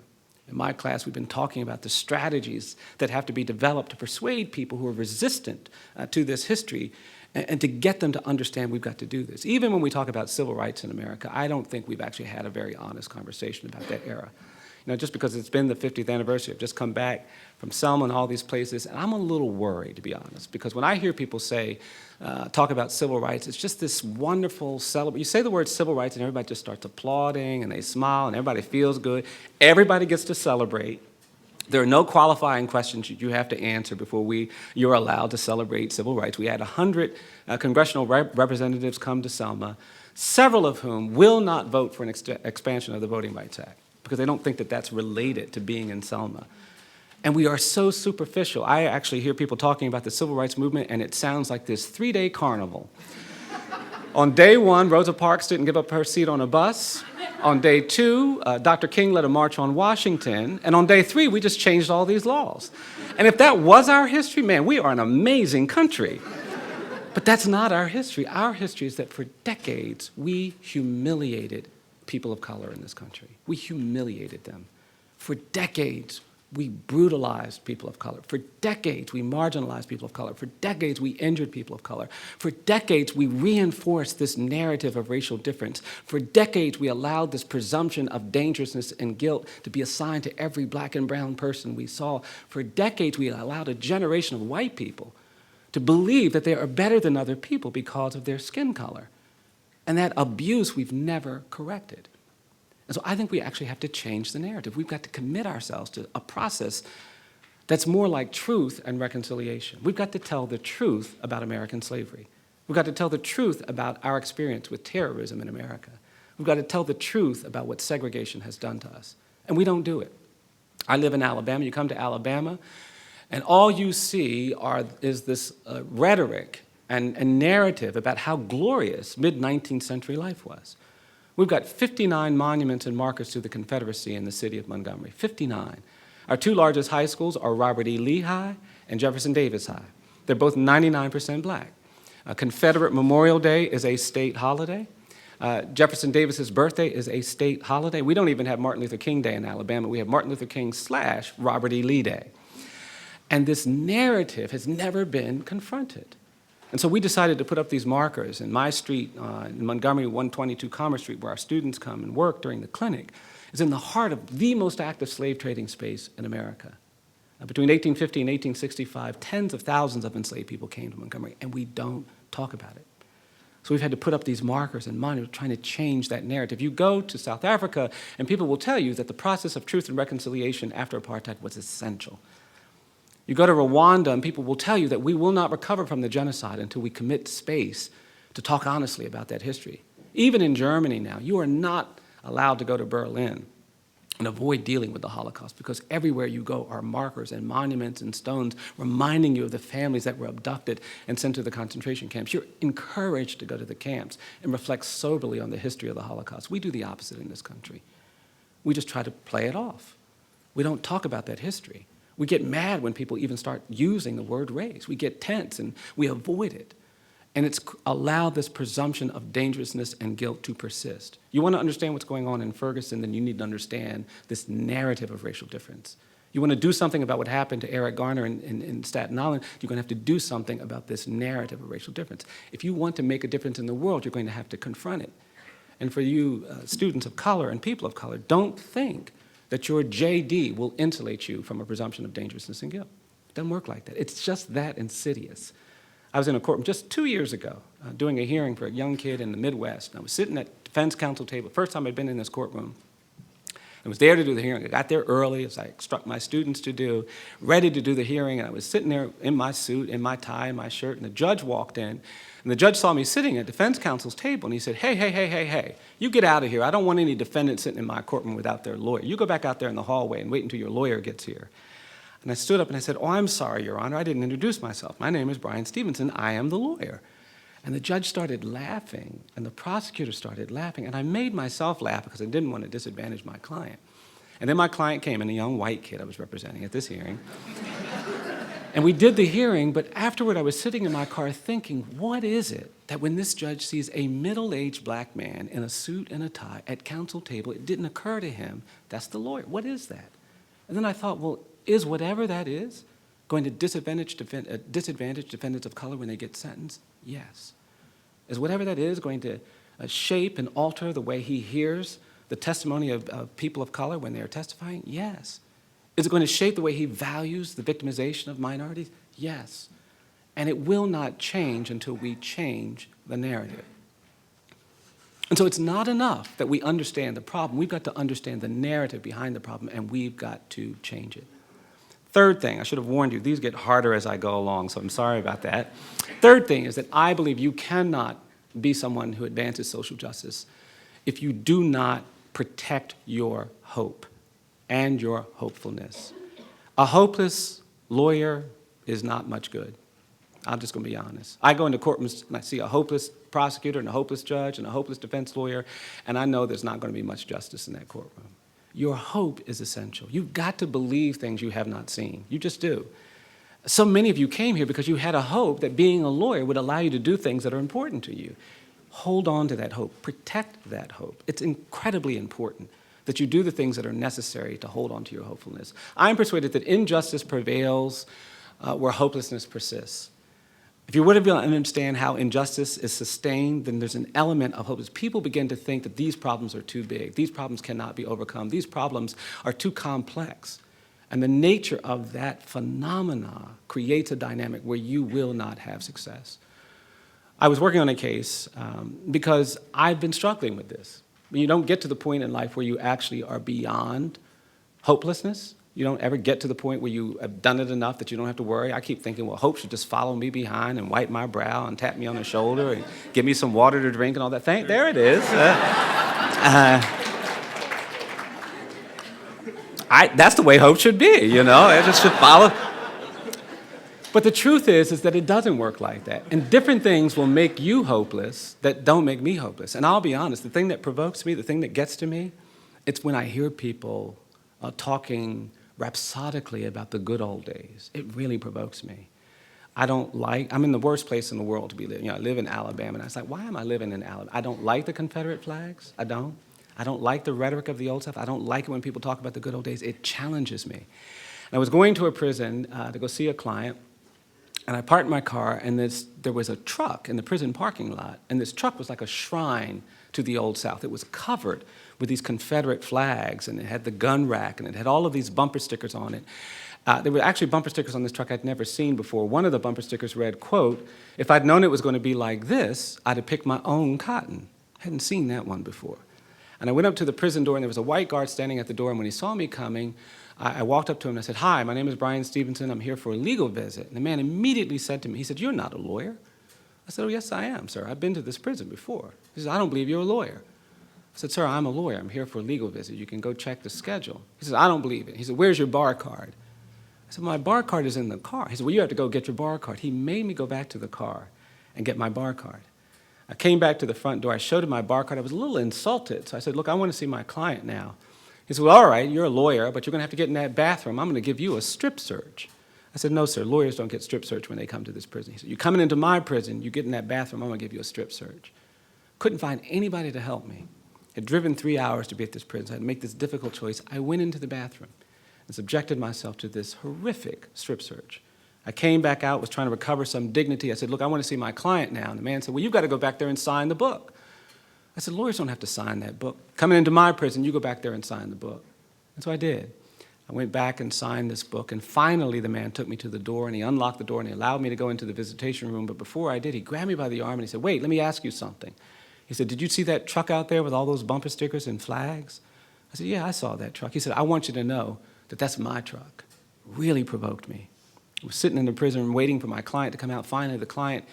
In my class, we've been talking about the strategies that have to be developed to persuade people who are resistant to this history and to get them to understand we've got to do this. Even when we talk about civil rights in America, I don't think we've actually had a very honest conversation about that era. You know, just because it's been the 50th anniversary, I've just come back from Selma and all these places, and I'm a little worried, to be honest, because when I hear people say, talk about civil rights, it's just this wonderful celebration. You say the word civil rights, and everybody just starts applauding, and they smile, and everybody feels good. Everybody gets to celebrate. There are no qualifying questions you have to answer before you're allowed to celebrate civil rights. We had 100 congressional representatives come to Selma, several of whom will not vote for an expansion of the Voting Rights Act, because they don't think that that's related to being in Selma. And we are so superficial. I actually hear people talking about the civil rights movement, and it sounds like this 3-day carnival. On day 1, Rosa Parks didn't give up her seat on a bus. On day 2, Dr. King led a march on Washington. And on day 3, we just changed all these laws. And if that was our history, man, we are an amazing country. But that's not our history. Our history is that for decades, we humiliated people of color in this country. We humiliated them. For decades, we brutalized people of color. For decades, we marginalized people of color. For decades, we injured people of color. For decades, we reinforced this narrative of racial difference. For decades, we allowed this presumption of dangerousness and guilt to be assigned to every black and brown person we saw. For decades, we allowed a generation of white people to believe that they are better than other people because of their skin color. And that abuse we've never corrected. And so I think we actually have to change the narrative. We've got to commit ourselves to a process that's more like truth and reconciliation. We've got to tell the truth about American slavery. We've got to tell the truth about our experience with terrorism in America. We've got to tell the truth about what segregation has done to us. And we don't do it. I live in Alabama. You come to Alabama, and all you see is this rhetoric and narrative about how glorious mid-19th century life was. We've got 59 monuments and markers to the Confederacy in the city of Montgomery, 59. Our 2 largest high schools are Robert E. Lee High and Jefferson Davis High. They're both 99% black. Confederate Memorial Day is a state holiday. Jefferson Davis's birthday is a state holiday. We don't even have Martin Luther King Day in Alabama. We have Martin Luther King / Robert E. Lee Day. And this narrative has never been confronted. And so we decided to put up these markers in my street, in Montgomery, 122 Commerce Street, where our students come and work during the clinic, is in the heart of the most active slave trading space in America. Between 1850 and 1865, tens of thousands of enslaved people came to Montgomery, and we don't talk about it. So we've had to put up these markers and monuments trying to change that narrative. You go to South Africa, and people will tell you that the process of truth and reconciliation after apartheid was essential. You go to Rwanda, and people will tell you that we will not recover from the genocide until we commit space to talk honestly about that history. Even in Germany now, you are not allowed to go to Berlin and avoid dealing with the Holocaust, because everywhere you go are markers and monuments and stones reminding you of the families that were abducted and sent to the concentration camps. You're encouraged to go to the camps and reflect soberly on the history of the Holocaust. We do the opposite in this country. We just try to play it off. We don't talk about that history. We get mad when people even start using the word race. We get tense and we avoid it. And it's allowed this presumption of dangerousness and guilt to persist. You want to understand what's going on in Ferguson, then you need to understand this narrative of racial difference. You want to do something about what happened to Eric Garner in Staten Island, you're going to have to do something about this narrative of racial difference. If you want to make a difference in the world, you're going to have to confront it. And for you students of color and people of color, don't think that your JD will insulate you from a presumption of dangerousness and guilt. It doesn't work like that. It's just that insidious. I was in a courtroom just 2 years ago doing a hearing for a young kid in the Midwest. And I was sitting at defense counsel table, first time I'd been in this courtroom. I was there to do the hearing. I got there early, as I instruct my students to do, ready to do the hearing, and I was sitting there in my suit, in my tie, in my shirt, and the judge walked in, and the judge saw me sitting at defense counsel's table, and he said, hey, you get out of here. I don't want any defendants sitting in my courtroom without their lawyer. You go back out there in the hallway and wait until your lawyer gets here. And I stood up and I said, oh, I'm sorry, Your Honor, I didn't introduce myself. My name is Brian Stevenson. I am the lawyer. And the judge started laughing, and the prosecutor started laughing, and I made myself laugh because I didn't want to disadvantage my client. And then my client came in, a young white kid I was representing at this hearing. And we did the hearing, but afterward I was sitting in my car thinking, what is it that when this judge sees a middle-aged black man in a suit and a tie at counsel table, it didn't occur to him, that's the lawyer. What is that? And then I thought, well, is whatever that is going to disadvantage defendants of color when they get sentenced? Yes. Is whatever that is going to shape and alter the way he hears the testimony of people of color when they are testifying? Yes. Is it going to shape the way he values the victimization of minorities? Yes. And it will not change until we change the narrative. And so it's not enough that we understand the problem. We've got to understand the narrative behind the problem, and we've got to change it. Third thing, I should have warned you, these get harder as I go along, so I'm sorry about that. Third thing is that I believe you cannot be someone who advances social justice if you do not protect your hope and your hopefulness. A hopeless lawyer is not much good. I'm just going to be honest. I go into courtrooms and I see a hopeless prosecutor and a hopeless judge and a hopeless defense lawyer, and I know there's not going to be much justice in that courtroom. Your hope is essential. You've got to believe things you have not seen. You just do. So many of you came here because you had a hope that being a lawyer would allow you to do things that are important to you. Hold on to that hope. Protect that hope. It's incredibly important that you do the things that are necessary to hold on to your hopefulness. I'm persuaded that injustice prevails where hopelessness persists. If you were to understand how injustice is sustained, then there's an element of hopelessness. People begin to think that these problems are too big. These problems cannot be overcome. These problems are too complex. And the nature of that phenomena creates a dynamic where you will not have success. I was working on a case because I've been struggling with this. You don't get to the point in life where you actually are beyond hopelessness. You don't ever get to the point where you have done it enough that you don't have to worry. I keep thinking, well, hope should just follow me behind and wipe my brow and tap me on the shoulder and give me some water to drink and all that. There it is. That's the way hope should be, you know. It just should follow. But the truth is that it doesn't work like that. And different things will make you hopeless that don't make me hopeless. And I'll be honest, the thing that provokes me, the thing that gets to me, it's when I hear people talking rhapsodically about the good old days. It really provokes me. I'm in the worst place in the world to be living. You know, I live in Alabama, and I was like, why am I living in Alabama? I don't like the Confederate flags. I don't like the rhetoric of the old stuff. I don't like it when people talk about the good old days. It challenges me. And I was going to a prison to go see a client, and I parked my car, and there was a truck in the prison parking lot, and this truck was like a shrine to the Old South. It was covered with these Confederate flags, and it had the gun rack, and it had all of these bumper stickers on it. There were actually bumper stickers on this truck I'd never seen before. One of the bumper stickers read, quote, "If I'd known it was going to be like this, I'd have picked my own cotton." I hadn't seen that one before. And I went up to the prison door, and there was a white guard standing at the door, and when he saw me coming, I walked up to him and I said, "Hi, my name is Brian Stevenson. I'm here for a legal visit." And the man immediately said to me, he said, "You're not a lawyer." I said, "Oh, yes, I am, sir. I've been to this prison before." He said, "I don't believe you're a lawyer." I said, "Sir, I'm a lawyer. I'm here for a legal visit. You can go check the schedule." He said, "I don't believe it." He said, "Where's your bar card?" I said, "My bar card is in the car." He said, "Well, you have to go get your bar card." He made me go back to the car and get my bar card. I came back to the front door. I showed him my bar card. I was a little insulted. So I said, "Look, I want to see my client now." He said, "Well, all right, you're a lawyer, but you're going to have to get in that bathroom. I'm going to give you a strip search." I said, "No, sir, lawyers don't get strip search when they come to this prison." He said, "You're coming into my prison, you get in that bathroom, I'm going to give you a strip search." Couldn't find anybody to help me. Had driven 3 hours to be at this prison. I had to make this difficult choice. I went into the bathroom and subjected myself to this horrific strip search. I came back out, was trying to recover some dignity. I said, "Look, I want to see my client now." And the man said, "Well, you've got to go back there and sign the book." I said, "Lawyers don't have to sign that book. Coming into my prison, you go back there and sign the book." And so I did. I went back and signed this book, and finally the man took me to the door, and he unlocked the door, and he allowed me to go into the visitation room. But before I did, he grabbed me by the arm, and he said, "Wait, let me ask you something." He said, "Did you see that truck out there with all those bumper stickers and flags?" I said, "Yeah, I saw that truck." He said, "I want you to know that that's my truck." Really provoked me. I was sitting in the prison waiting for my client to come out. Finally, the client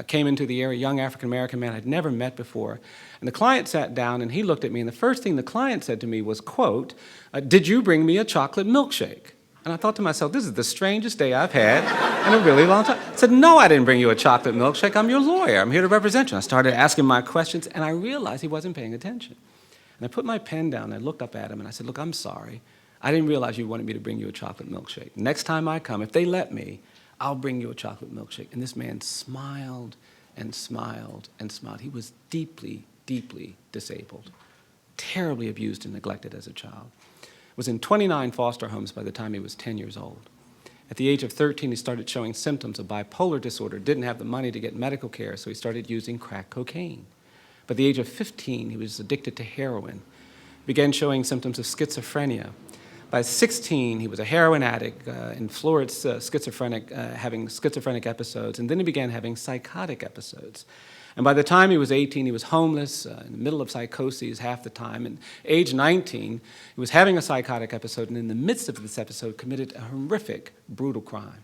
came into the area, a young African-American man I'd never met before. And the client sat down, and he looked at me, and the first thing the client said to me was, quote, "Did you bring me a chocolate milkshake?" And I thought to myself, this is the strangest day I've had in a really long time. I said, "No, I didn't bring you a chocolate milkshake. I'm your lawyer. I'm here to represent you." And I started asking my questions, and I realized he wasn't paying attention. And I put my pen down, and I looked up at him, and I said, "Look, I'm sorry. I didn't realize you wanted me to bring you a chocolate milkshake. Next time I come, if they let me, I'll bring you a chocolate milkshake." And this man smiled and smiled and smiled. He was deeply, deeply disabled, terribly abused and neglected as a child. Was in 29 foster homes by the time he was 10 years old. At the age of 13, he started showing symptoms of bipolar disorder, didn't have the money to get medical care, so he started using crack cocaine. By the age of 15, he was addicted to heroin, began showing symptoms of schizophrenia. By 16, he was a heroin addict, in florid schizophrenic, having schizophrenic episodes, and then he began having psychotic episodes. And by the time he was 18, he was homeless, in the middle of psychoses half the time. And age 19, he was having a psychotic episode, and in the midst of this episode, committed a horrific, brutal crime.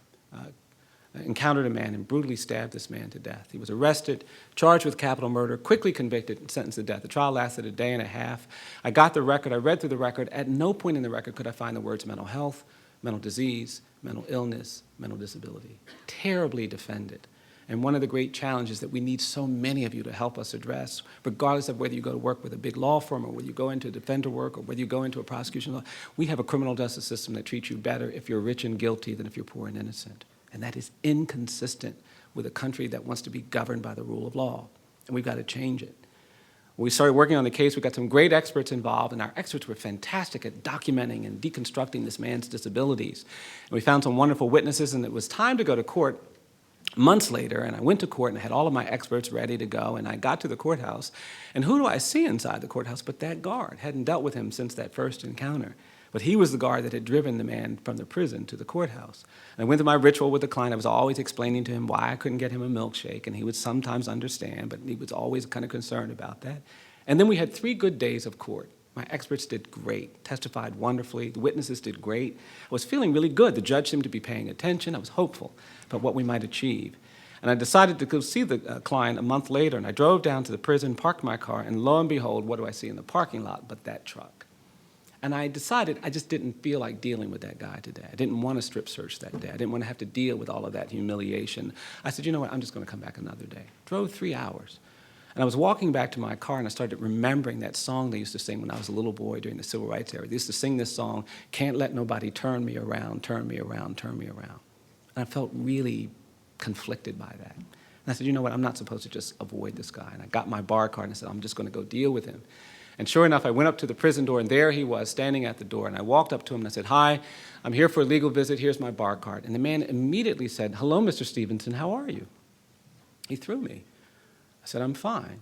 Encountered a man and brutally stabbed this man to death. He was arrested, charged with capital murder, quickly convicted, and sentenced to death. The trial lasted a day and a half. I got the record. I read through the record. At no point in the record could I find the words mental health, mental disease, mental illness, mental disability. Terribly defended. And one of the great challenges that we need so many of you to help us address, regardless of whether you go to work with a big law firm or whether you go into defender work or whether you go into a prosecution law, we have a criminal justice system that treats you better if you're rich and guilty than if you're poor and innocent. And that is inconsistent with a country that wants to be governed by the rule of law. And we've got to change it. When we started working on the case, we got some great experts involved, and our experts were fantastic at documenting and deconstructing this man's disabilities. And we found some wonderful witnesses, and it was time to go to court months later, and I went to court and I had all of my experts ready to go, and I got to the courthouse, and who do I see inside the courthouse but that guard? Hadn't dealt with him since that first encounter. But he was the guard that had driven the man from the prison to the courthouse. And I went through my ritual with the client. I was always explaining to him why I couldn't get him a milkshake, and he would sometimes understand, but he was always kind of concerned about that. And then we had 3 good days of court. My experts did great, testified wonderfully. The witnesses did great. I was feeling really good. The judge seemed to be paying attention. I was hopeful about what we might achieve. And I decided to go see the client a month later, and I drove down to the prison, parked my car, and lo and behold, what do I see in the parking lot but that truck? And I decided I just didn't feel like dealing with that guy today. I didn't want to strip search that day. I didn't want to have to deal with all of that humiliation. I said, you know what, I'm just going to come back another day. Drove 3 hours. And I was walking back to my car, and I started remembering that song they used to sing when I was a little boy during the Civil Rights era. They used to sing this song, "Can't let nobody turn me around, turn me around, turn me around." And I felt really conflicted by that. And I said, you know what, I'm not supposed to just avoid this guy. And I got my bar card, and I said, I'm just going to go deal with him. And sure enough, I went up to the prison door, and there he was, standing at the door. And I walked up to him, and I said, "Hi, I'm here for a legal visit. Here's my bar card." And the man immediately said, "Hello, Mr. Stevenson, how are you?" He threw me. I said, "I'm fine."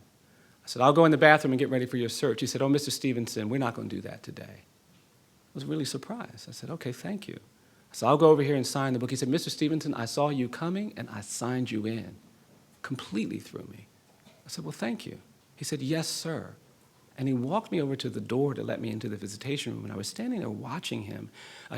I said, "I'll go in the bathroom and get ready for your search." He said, "Oh, Mr. Stevenson, we're not going to do that today." I was really surprised. I said, "Okay, thank you." I said, "I'll go over here and sign the book." He said, "Mr. Stevenson, I saw you coming, and I signed you in." Completely threw me. I said, "Well, thank you." He said, "Yes, sir." And he walked me over to the door to let me into the visitation room, and I was standing there watching him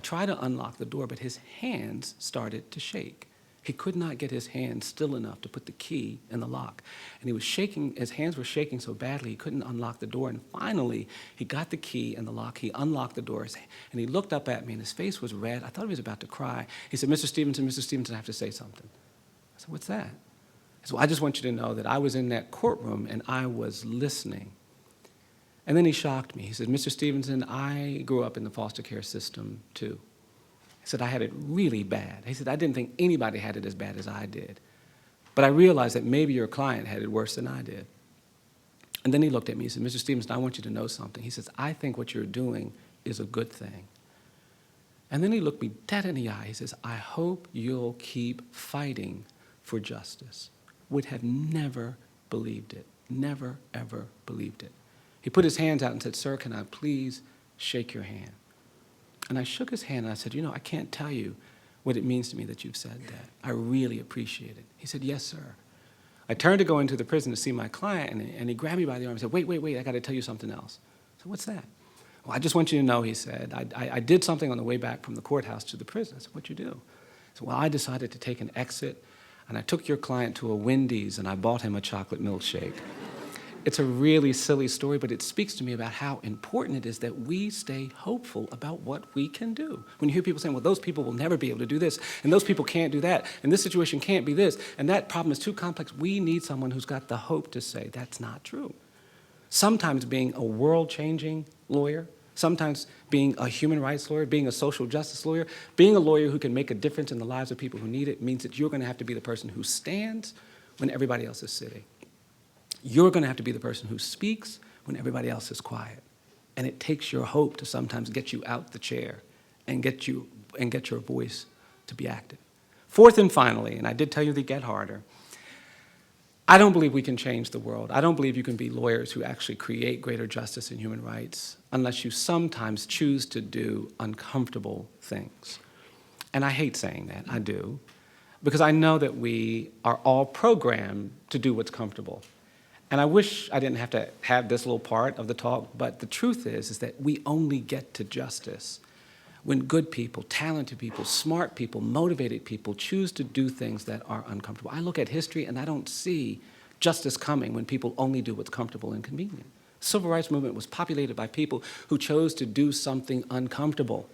try to unlock the door, but his hands started to shake. He could not get his hands still enough to put the key in the lock. And he was shaking, his hands were shaking so badly he couldn't unlock the door. And finally, he got the key in the lock, he unlocked the doors, and he looked up at me, and his face was red. I thought he was about to cry. He said, Mr. Stevenson, I have to say something." I said, "What's that?" He said, "Well, I just want you to know that I was in that courtroom, and I was listening." And then he shocked me. He said, "Mr. Stevenson, I grew up in the foster care system, too." He said, "I had it really bad." He said, "I didn't think anybody had it as bad as I did. But I realized that maybe your client had it worse than I did." And then he looked at me. He said, "Mr. Stevenson, I want you to know something." He says, "I think what you're doing is a good thing." And then he looked me dead in the eye. He says, "I hope you'll keep fighting for justice." Would have never believed it. Never, ever believed it. He put his hands out and said, "Sir, can I please shake your hand?" And I shook his hand and I said, you know, I can't tell you what it means to me that you've said that. I really appreciate it. He said, yes, sir. I turned to go into the prison to see my client, and he grabbed me by the arm and said, wait, I got to tell you something else. I said, what's that? Well, I just want you to know, he said, I did something on the way back from the courthouse to the prison. I said, what'd you do? He said, well, I decided to take an exit, and I took your client to a Wendy's, and I bought him a chocolate milkshake. It's a really silly story, but it speaks to me about how important it is that we stay hopeful about what we can do. When you hear people saying, well, those people will never be able to do this, and those people can't do that, and this situation can't be this, and that problem is too complex, we need someone who's got the hope to say, that's not true. Sometimes being a world-changing lawyer, sometimes being a human rights lawyer, being a social justice lawyer, being a lawyer who can make a difference in the lives of people who need it means that you're going to have to be the person who stands when everybody else is sitting. You're going to have to be the person who speaks when everybody else is quiet. And it takes your hope to sometimes get you out the chair and get your voice to be active. Fourth and finally, and I did tell you they get harder, I don't believe we can change the world. I don't believe you can be lawyers who actually create greater justice and human rights unless you sometimes choose to do uncomfortable things. And I hate saying that, I do, because I know that we are all programmed to do what's comfortable. And I wish I didn't have to have this little part of the talk, but the truth is that we only get to justice when good people, talented people, smart people, motivated people choose to do things that are uncomfortable. I look at history and I don't see justice coming when people only do what's comfortable and convenient. The Civil Rights Movement was populated by people who chose to do something uncomfortable,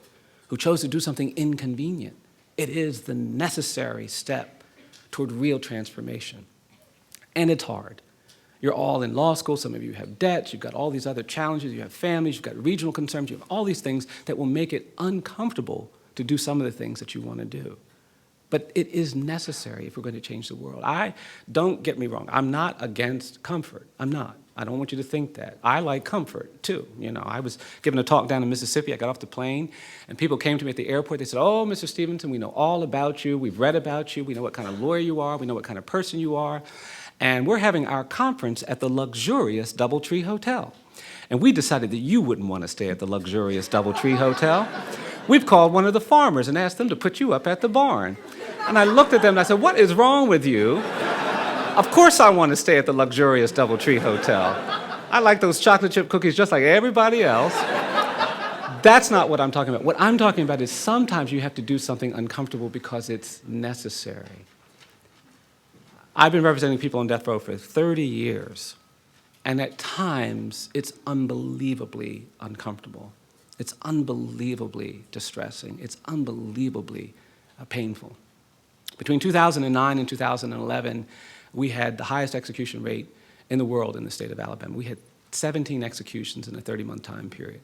who chose to do something inconvenient. It is the necessary step toward real transformation. And it's hard. You're all in law school, some of you have debts, you've got all these other challenges, you have families, you've got regional concerns, you have all these things that will make it uncomfortable to do some of the things that you want to do. But it is necessary if we're going to change the world. Don't get me wrong, I'm not against comfort, I'm not. I don't want you to think that. I like comfort too. You know, I was giving a talk down in Mississippi, I got off the plane, and people came to me at the airport, they said, oh, Mr. Stevenson, we know all about you, we've read about you, we know what kind of lawyer you are, we know what kind of person you are. And we're having our conference at the luxurious DoubleTree Hotel. And we decided that you wouldn't want to stay at the luxurious DoubleTree Hotel. We've called one of the farmers and asked them to put you up at the barn. And I looked at them and I said, what is wrong with you? Of course I want to stay at the luxurious DoubleTree Hotel. I like those chocolate chip cookies just like everybody else. That's not what I'm talking about. What I'm talking about is sometimes you have to do something uncomfortable because it's necessary. I've been representing people on death row for 30 years, and at times it's unbelievably uncomfortable. It's unbelievably distressing. It's unbelievably painful. Between 2009 and 2011, we had the highest execution rate in the world in the state of Alabama. We had 17 executions in a 30-month time period.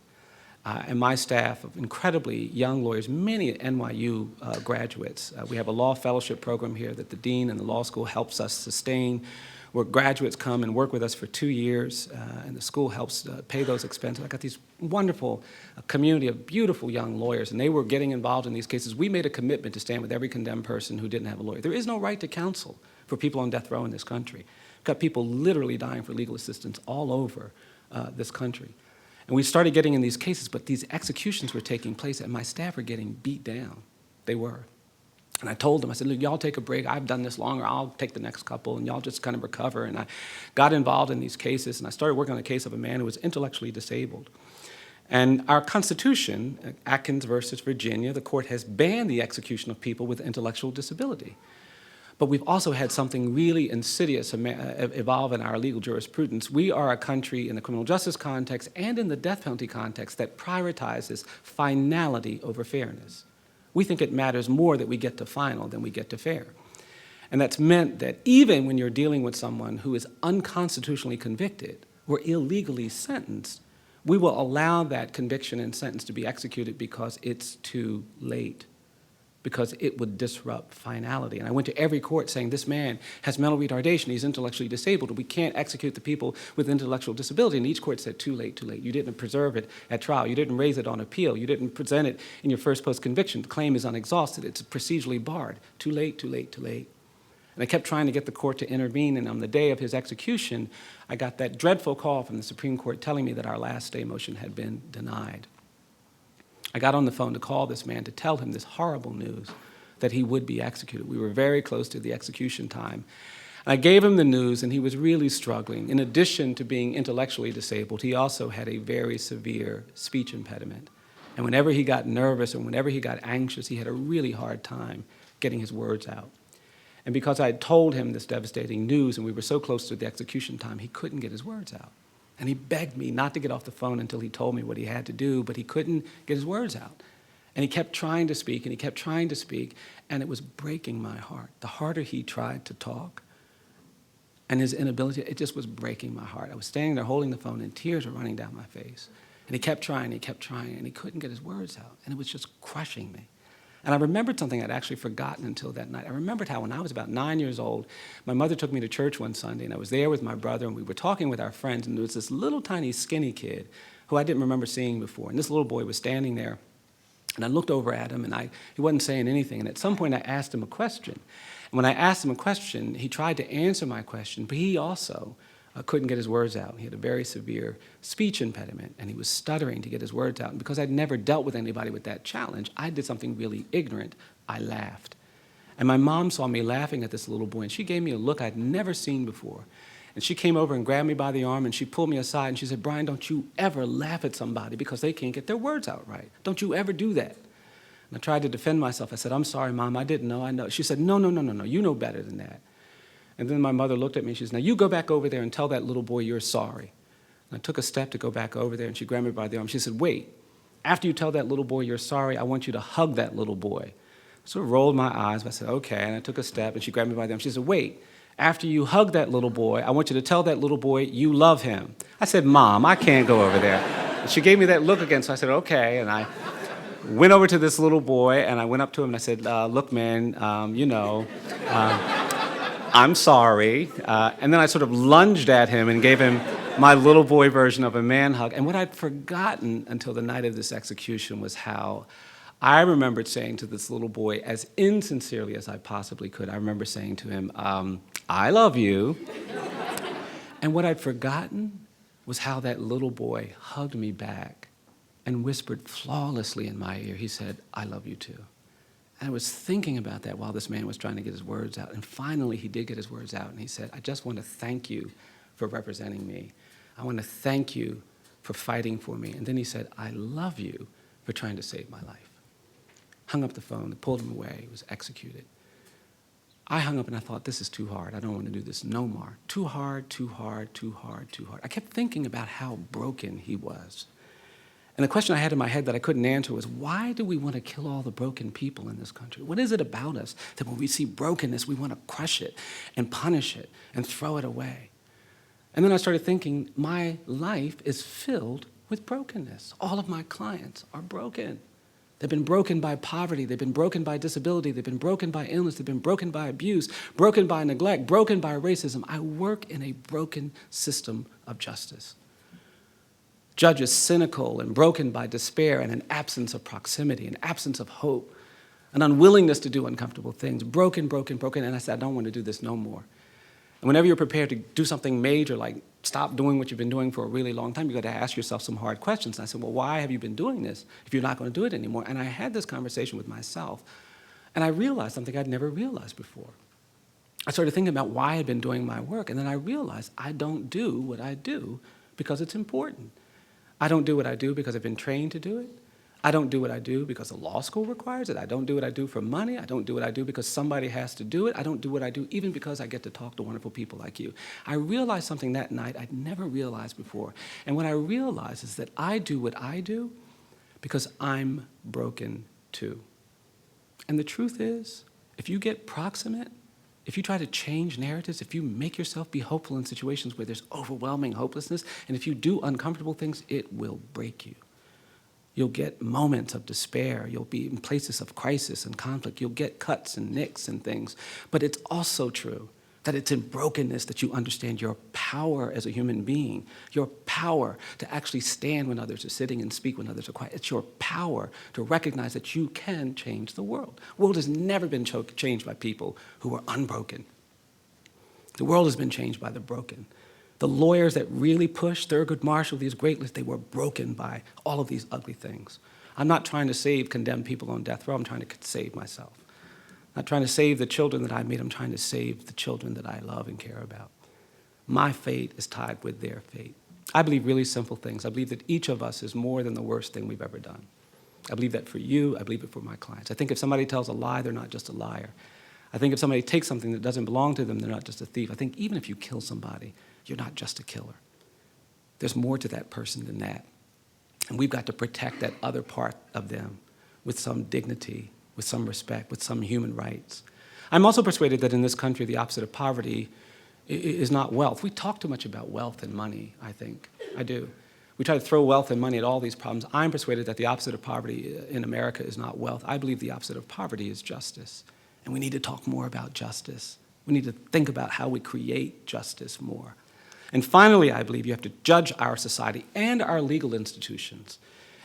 And my staff of incredibly young lawyers, many NYU graduates. We have a law fellowship program here that the dean and the law school helps us sustain, where graduates come and work with us for 2 years, and the school helps pay those expenses. I got these wonderful community of beautiful young lawyers, and they were getting involved in these cases. We made a commitment to stand with every condemned person who didn't have a lawyer. There is no right to counsel for people on death row in this country. We've got people literally dying for legal assistance all over this country. And we started getting in these cases, but these executions were taking place, and my staff were getting beat down. They were. And I told them, I said, look, y'all take a break. I've done this longer. I'll take the next couple, and y'all just kind of recover. And I got involved in these cases, and I started working on a case of a man who was intellectually disabled. And our Constitution, Atkins versus Virginia, the court has banned the execution of people with intellectual disability. But we've also had something really insidious evolve in our legal jurisprudence. We are a country in the criminal justice context and in the death penalty context that prioritizes finality over fairness. We think it matters more that we get to final than we get to fair. And that's meant that even when you're dealing with someone who is unconstitutionally convicted or illegally sentenced, we will allow that conviction and sentence to be executed because it's too late, because it would disrupt finality. And I went to every court saying, this man has mental retardation, he's intellectually disabled, and we can't execute the people with intellectual disability. And each court said, too late, too late. You didn't preserve it at trial. You didn't raise it on appeal. You didn't present it in your first post-conviction. The claim is unexhausted. It's procedurally barred. Too late, too late, too late. And I kept trying to get the court to intervene, and on the day of his execution, I got that dreadful call from the Supreme Court telling me that our last stay motion had been denied. I got on the phone to call this man to tell him this horrible news that he would be executed. We were very close to the execution time. And I gave him the news, and he was really struggling. In addition to being intellectually disabled, he also had a very severe speech impediment. And whenever he got nervous or whenever he got anxious, he had a really hard time getting his words out. And because I had told him this devastating news and we were so close to the execution time, he couldn't get his words out. And he begged me not to get off the phone until he told me what he had to do, but he couldn't get his words out. And he kept trying to speak, and he kept trying to speak, and it was breaking my heart. The harder he tried to talk, and his inability, it just was breaking my heart. I was standing there holding the phone, and tears were running down my face. And he kept trying, and he couldn't get his words out, and it was just crushing me. And I remembered something I'd actually forgotten until that night. I remembered how when I was about 9 years old, my mother took me to church one Sunday, and I was there with my brother, and we were talking with our friends, and there was this little tiny skinny kid who I didn't remember seeing before. And this little boy was standing there, and I looked over at him, and he wasn't saying anything. And at some point, I asked him a question. And when I asked him a question, he tried to answer my question, but he also couldn't get his words out. He had a very severe speech impediment, and he was stuttering to get his words out. And because I'd never dealt with anybody with that challenge, I did something really ignorant. I laughed. And my mom saw me laughing at this little boy, and she gave me a look I'd never seen before. And she came over and grabbed me by the arm, and she pulled me aside, and she said, "Brian, don't you ever laugh at somebody because they can't get their words out right. Don't you ever do that." And I tried to defend myself. I said, "I'm sorry, Mom, I didn't know, I know." She said, No, you know better than that." And then my mother looked at me and she said, "Now you go back over there and tell that little boy you're sorry." And I took a step to go back over there, and she grabbed me by the arm. She said, "Wait, after you tell that little boy you're sorry, I want you to hug that little boy." I sort of rolled my eyes, but I said, "Okay," and I took a step, and she grabbed me by the arm. She said, "Wait, after you hug that little boy, I want you to tell that little boy you love him." I said, "Mom, I can't go over there." And she gave me that look again, so I said, "Okay," and I went over to this little boy, and I went up to him, and I said, "Look, man, I'm sorry." And then I sort of lunged at him and gave him my little boy version of a man hug. And what I'd forgotten until the night of this execution was how I remembered saying to this little boy, as insincerely as I possibly could, I remember saying to him, "I love you." And what I'd forgotten was how that little boy hugged me back and whispered flawlessly in my ear. He said, "I love you too." And I was thinking about that while this man was trying to get his words out. And finally, he did get his words out. And he said, "I just want to thank you for representing me. I want to thank you for fighting for me." And then he said, "I love you for trying to save my life." Hung up the phone, pulled him away, he was executed. I hung up and I thought, this is too hard. I don't want to do this no more. Too hard, too hard, too hard, too hard. I kept thinking about how broken he was. And the question I had in my head that I couldn't answer was, why do we want to kill all the broken people in this country? What is it about us that when we see brokenness, we want to crush it and punish it and throw it away? And then I started thinking, my life is filled with brokenness. All of my clients are broken. They've been broken by poverty. They've been broken by disability. They've been broken by illness. They've been broken by abuse, broken by neglect, broken by racism. I work in a broken system of justice. Judges cynical and broken by despair and an absence of proximity, an absence of hope, an unwillingness to do uncomfortable things. Broken, broken, broken. And I said, I don't want to do this no more. And whenever you're prepared to do something major, like stop doing what you've been doing for a really long time, you've got to ask yourself some hard questions. And I said, well, why have you been doing this if you're not going to do it anymore? And I had this conversation with myself, and I realized something I'd never realized before. I started thinking about why I'd been doing my work, and then I realized I don't do what I do because it's important. I don't do what I do because I've been trained to do it. I don't do what I do because the law school requires it. I don't do what I do for money. I don't do what I do because somebody has to do it. I don't do what I do even because I get to talk to wonderful people like you. I realized something that night I'd never realized before. And what I realized is that I do what I do because I'm broken too. And the truth is, if you get proximate, if you try to change narratives, if you make yourself be hopeful in situations where there's overwhelming hopelessness, and if you do uncomfortable things, it will break you. You'll get moments of despair. You'll be in places of crisis and conflict. You'll get cuts and nicks and things. But it's also true that it's in brokenness that you understand your power as a human being, your power to actually stand when others are sitting and speak when others are quiet. It's your power to recognize that you can change the world. The world has never been changed by people who are unbroken. The world has been changed by the broken. The lawyers that really pushed Thurgood Marshall, these great lists, they were broken by all of these ugly things. I'm not trying to save condemned people on death row. I'm trying to save myself. I'm not trying to save the children that I made. I'm trying to save the children that I love and care about. My fate is tied with their fate. I believe really simple things. I believe that each of us is more than the worst thing we've ever done. I believe that for you. I believe it for my clients. I think if somebody tells a lie, they're not just a liar. I think if somebody takes something that doesn't belong to them, they're not just a thief. I think even if you kill somebody, you're not just a killer. There's more to that person than that. And we've got to protect that other part of them with some dignity, with some respect, with some human rights. I'm also persuaded that in this country, the opposite of poverty is not wealth. We talk too much about wealth and money, I think. I do. We try to throw wealth and money at all these problems. I'm persuaded that the opposite of poverty in America is not wealth. I believe the opposite of poverty is justice. And we need to talk more about justice. We need to think about how we create justice more. And finally, I believe you have to judge our society and our legal institutions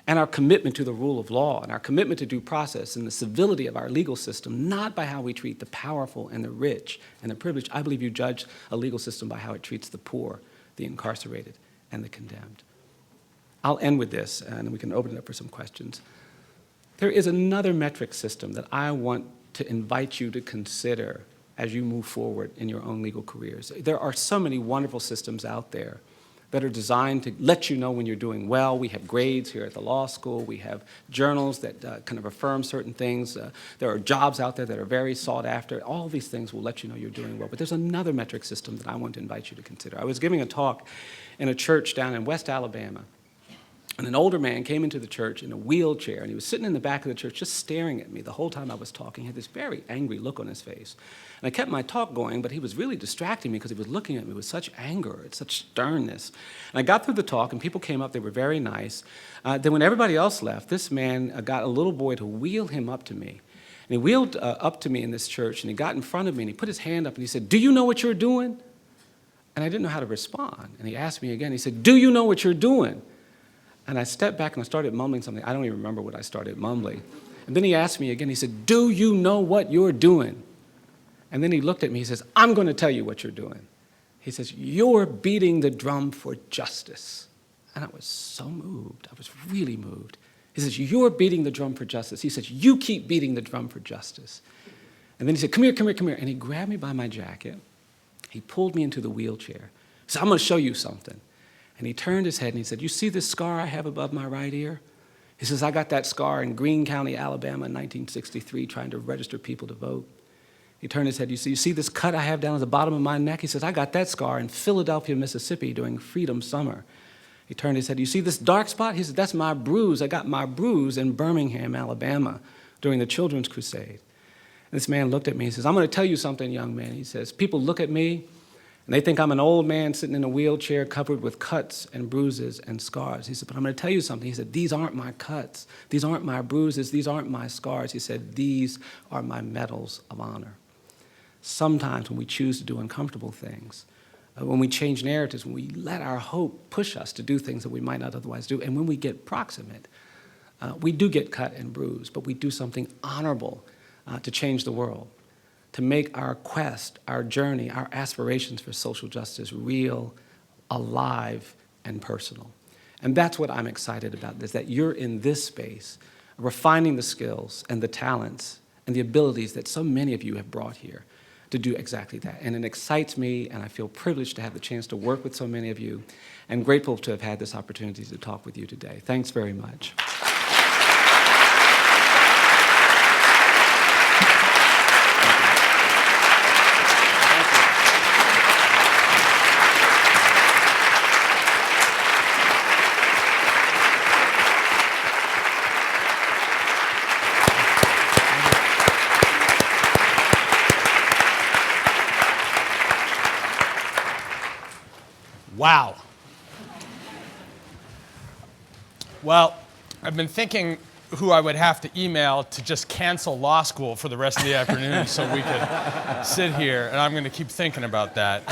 and our commitment to the rule of law and our commitment to due process and the civility of our legal system, not by how we treat the powerful and the rich and the privileged. I believe you judge a legal system by how it treats the poor, the incarcerated, and the condemned. I'll end with this, and we can open it up for some questions. There is another metric system that I want to invite you to consider as you move forward in your own legal careers. There are so many wonderful systems out there that are designed to let you know when you're doing well. We have grades here at the law school. We have journals that kind of affirm certain things. There are jobs out there that are very sought after. All these things will let you know you're doing well. But there's another metric system that I want to invite you to consider. I was giving a talk in a church down in West Alabama, and an older man came into the church in a wheelchair, and he was sitting in the back of the church just staring at me the whole time I was talking. He had this very angry look on his face. And I kept my talk going, but he was really distracting me because he was looking at me with such anger and such sternness. And I got through the talk, and people came up. They were very nice. Then when everybody else left, this man got a little boy to wheel him up to me. And he wheeled up to me in this church, and he got in front of me, and he put his hand up, and he said, "Do you know what you're doing?" And I didn't know how to respond. And he asked me again. He said, "Do you know what you're doing?" And I stepped back and I started mumbling something. I don't even remember what I started mumbling. And then he asked me again, he said, "Do you know what you're doing?" And then he looked at me, he says, "I'm going to tell you what you're doing." He says, "You're beating the drum for justice." And I was so moved. I was really moved. He says, "You're beating the drum for justice." He says, "You keep beating the drum for justice." And then he said, "Come here, come here, come here." And he grabbed me by my jacket. He pulled me into the wheelchair. He said, "I'm going to show you something." And he turned his head and he said, "You see this scar I have above my right ear?" He says, "I got that scar in Greene County, Alabama in 1963 trying to register people to vote." He turned his head, you see this cut I have down at the bottom of my neck?" He says, "I got that scar in Philadelphia, Mississippi during Freedom Summer." He turned his head, "You see this dark spot?" He said, "That's my bruise. I got my bruise in Birmingham, Alabama during the Children's Crusade." And this man looked at me, he says, "I'm going to tell you something, young man." He says, "People look at me and they think I'm an old man sitting in a wheelchair covered with cuts and bruises and scars." He said, "But I'm going to tell you something." He said, "These aren't my cuts. These aren't my bruises. These aren't my scars." He said, "These are my medals of honor." Sometimes when we choose to do uncomfortable things, when we change narratives, when we let our hope push us to do things that we might not otherwise do, and when we get proximate, we do get cut and bruised, but we do something honorable to change the world, to make our quest, our journey, our aspirations for social justice real, alive, and personal. And that's what I'm excited about, is that you're in this space, refining the skills and the talents and the abilities that so many of you have brought here to do exactly that. And it excites me, and I feel privileged to have the chance to work with so many of you, and grateful to have had this opportunity to talk with you today. Thanks very much. Wow. Well, I've been thinking who I would have to email to just cancel law school for the rest of the afternoon so we could sit here, and I'm going to keep thinking about that.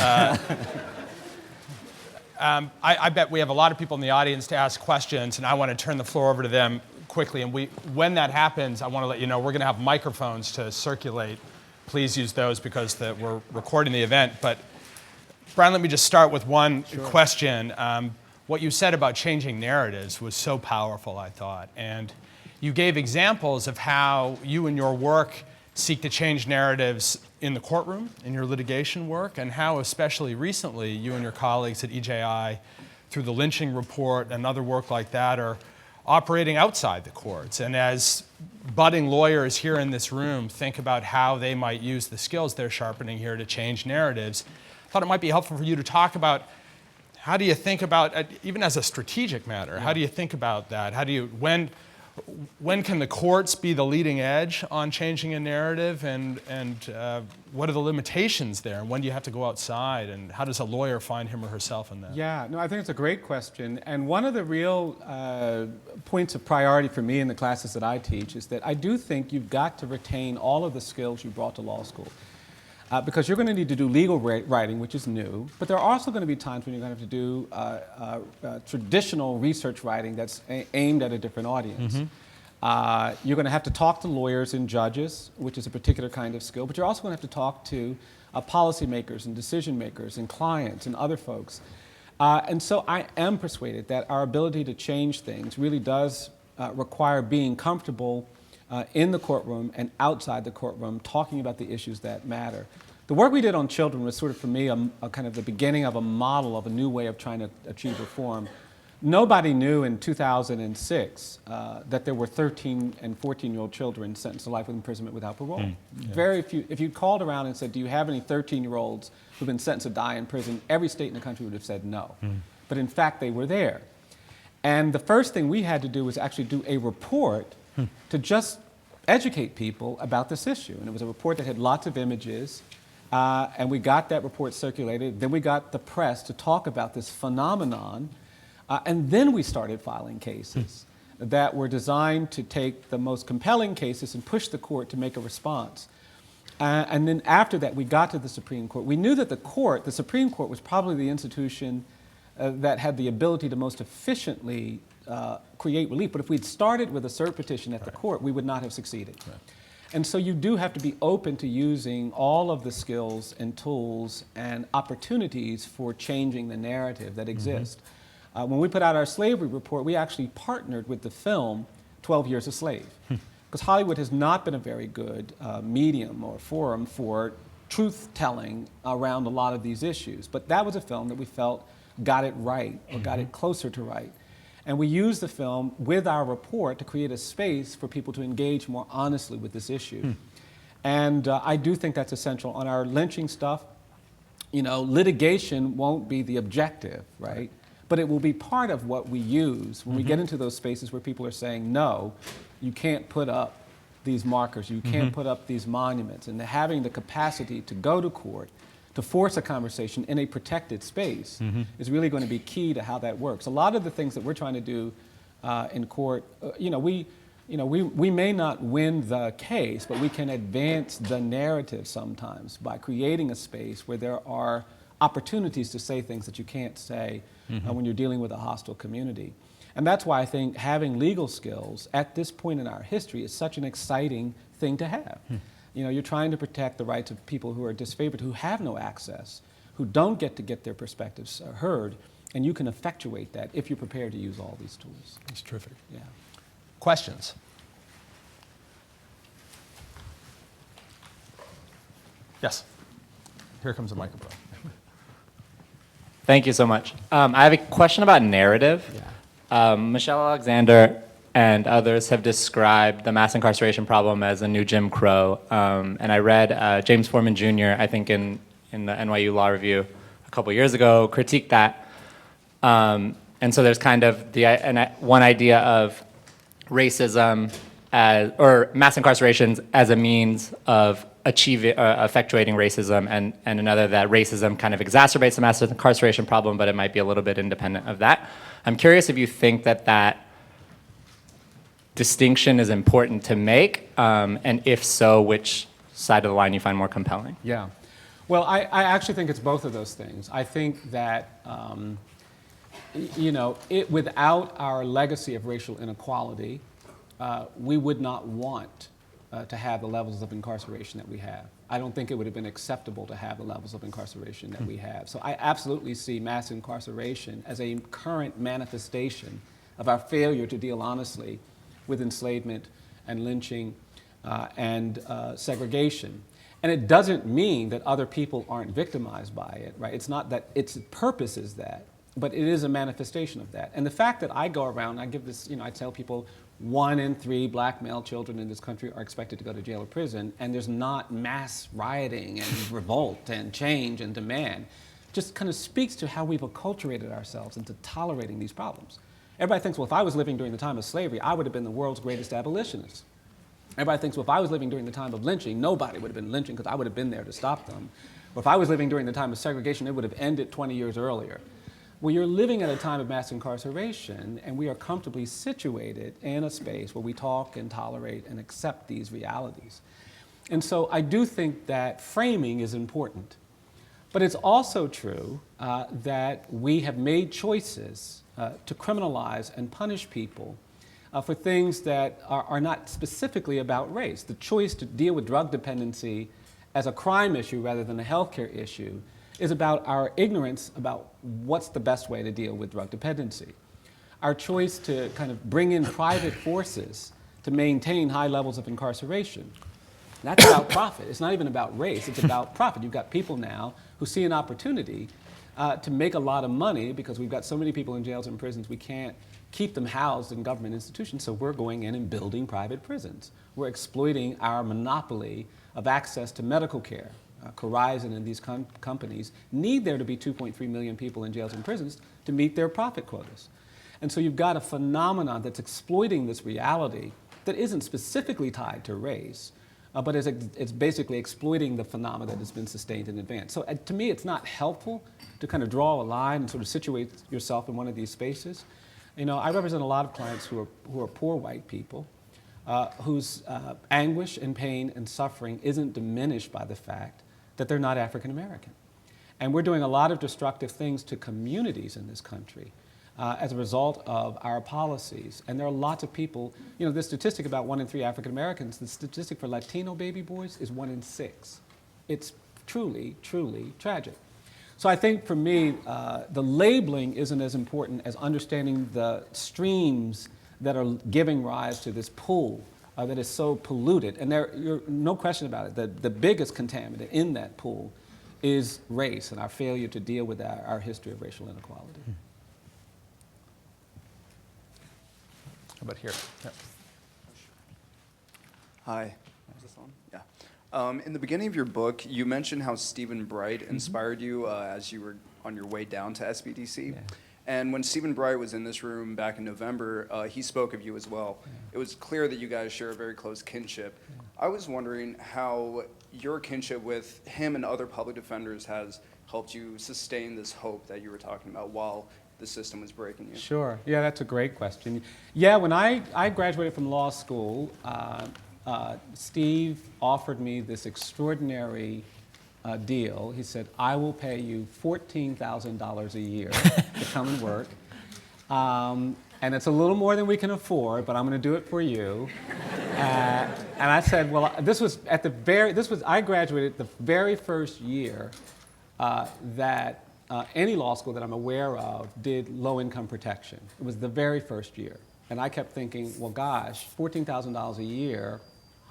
I bet we have a lot of people in the audience to ask questions, and I want to turn the floor over to them quickly. And when that happens, I want to let you know we're going to have microphones to circulate. Please use those because we're recording the event. But Brian, let me just start with one question. What you said about changing narratives was so powerful, I thought. And you gave examples of how you and your work seek to change narratives in the courtroom, in your litigation work, and how especially recently you and your colleagues at EJI, through the lynching report and other work like that, are operating outside the courts. And as budding lawyers here in this room think about how they might use the skills they're sharpening here to change narratives, I thought it might be helpful for you to talk about how do you think about, even as a strategic matter, how do you think about that? How do you, when can the courts be the leading edge on changing a narrative, and what are the limitations there? And when do you have to go outside, and how does a lawyer find him or herself in that? Yeah, no, I think it's a great question. And one of the real points of priority for me in the classes that I teach is that I do think you've got to retain all of the skills you brought to law school. Because you're going to need to do legal writing, which is new, but there are also going to be times when you're going to have to do traditional research writing that's aimed at a different audience. You're going to have to talk to lawyers and judges, which is a particular kind of skill, but you're also going to have to talk to policymakers and decision makers and clients and other folks. And so I am persuaded that our ability to change things really does require being comfortable in the courtroom and outside the courtroom, talking about the issues that matter. The work we did on children was sort of, for me, a kind of the beginning of a model of a new way of trying to achieve reform. Nobody knew in 2006 that there were 13 and 14-year-old children sentenced to life with imprisonment without parole. Yeah. Very few. If you called around and said, do you have any 13-year-olds who've been sentenced to die in prison, every state in the country would have said no. But in fact, they were there. And the first thing we had to do was actually do a report to just educate people about this issue. And it was a report that had lots of images, and we got that report circulated. Then we got the press to talk about this phenomenon, and then we started filing cases that were designed to take the most compelling cases and push the court to make a response. And then after that, we got to the Supreme Court. We knew that the Supreme Court was probably the institution that had the ability to most efficiently create relief. But if we'd started with a cert petition at the court, we would not have succeeded. And so you do have to be open to using all of the skills and tools and opportunities for changing the narrative that exist. When we put out our slavery report, we actually partnered with the film 12 Years a Slave. Because Hollywood has not been a very good medium or forum for truth-telling around a lot of these issues. But that was a film that we felt got it right, or got it closer to right. And we used the film with our report to create a space for people to engage more honestly with this issue. And I do think that's essential. On our lynching stuff, you know, litigation won't be the objective, right? But it will be part of what we use when we get into those spaces where people are saying, no, you can't put up these markers, you can't put up these monuments. And having the capacity to go to court, to force a conversation in a protected space is really going to be key to how that works. A lot of the things that we're trying to do in court, we may not win the case, but we can advance the narrative sometimes by creating a space where there are opportunities to say things that you can't say when you're dealing with a hostile community. And that's why I think having legal skills at this point in our history is such an exciting thing to have. You know, you're trying to protect the rights of people who are disfavored, who have no access, who don't get to get their perspectives heard, and you can effectuate that if you're prepared to use all these tools. That's terrific. Yeah. Questions? Yes. Here comes a microphone. Thank you so much. I have a question about narrative. Michelle Alexander and others have described the mass incarceration problem as a new Jim Crow. And I read James Foreman Jr., I think in the NYU Law Review a couple years ago, critiqued that. And so there's kind of one idea of racism or mass incarcerations as a means of effectuating racism, and another that racism kind of exacerbates the mass incarceration problem, but it might be a little bit independent of that. I'm curious if you think that distinction is important to make, and if so, which side of the line you find more compelling? Yeah. Well, I actually think it's both of those things. I think that, without our legacy of racial inequality, we would not want to have the levels of incarceration that we have. I don't think it would have been acceptable to have the levels of incarceration that we have. So I absolutely see mass incarceration as a current manifestation of our failure to deal honestly with enslavement and lynching and segregation. And it doesn't mean that other people aren't victimized by it, right? It's not that its purpose is that, but it is a manifestation of that. And the fact that I go around, I give this, I tell people 1 in 3 black male children in this country are expected to go to jail or prison, and there's not mass rioting and revolt and change and demand, just kind of speaks to how we've acculturated ourselves into tolerating these problems. Everybody thinks, well, if I was living during the time of slavery, I would have been the world's greatest abolitionist. Everybody thinks, well, if I was living during the time of lynching, nobody would have been lynching because I would have been there to stop them. Or if I was living during the time of segregation, it would have ended 20 years earlier. Well, you're living at a time of mass incarceration, and we are comfortably situated in a space where we talk and tolerate and accept these realities. And so I do think that framing is important. But it's also true that we have made choices to criminalize and punish people for things that are not specifically about race. The choice to deal with drug dependency as a crime issue rather than a healthcare issue is about our ignorance about what's the best way to deal with drug dependency. Our choice to kind of bring in private forces to maintain high levels of incarceration. That's about profit. It's not even about race, it's about profit. You've got people now who see an opportunity to make a lot of money because we've got so many people in jails and prisons, we can't keep them housed in government institutions, so we're going in and building private prisons. We're exploiting our monopoly of access to medical care. Corizon and these companies need there to be 2.3 million people in jails and prisons to meet their profit quotas. And so you've got a phenomenon that's exploiting this reality that isn't specifically tied to race, but it's basically exploiting the phenomena that has been sustained in advance. So to me, it's not helpful to kind of draw a line and sort of situate yourself in one of these spaces. I represent a lot of clients who are poor white people whose anguish and pain and suffering isn't diminished by the fact that they're not African American. And we're doing a lot of destructive things to communities in this country as a result of our policies. And there are lots of people, the statistic about 1 in 3 African Americans, the statistic for Latino baby boys is 1 in 6. It's truly, truly tragic. So I think for me, the labeling isn't as important as understanding the streams that are giving rise to this pool that is so polluted. And no question about it, the biggest contaminant in that pool is race and our failure to deal with our history of racial inequality. How about here? Yep. Hi. Is this on? Yeah. In the beginning of your book, you mentioned how Stephen Bright inspired you as you were on your way down to SBDC. Yeah. And when Stephen Bright was in this room back in November, he spoke of you as well. Yeah. It was clear that you guys share a very close kinship. Yeah. I was wondering how your kinship with him and other public defenders has helped you sustain this hope that you were talking about while the system was breaking you. Sure. Yeah, that's a great question. Yeah, when I graduated from law school, Steve offered me this extraordinary deal. He said, I will pay you $14,000 a year to come and work. And it's a little more than we can afford, but I'm going to do it for you. And I said, well, I graduated the very first year that any law school that I'm aware of did low-income protection. It was the very first year. And I kept thinking, well, gosh, $14,000 a year,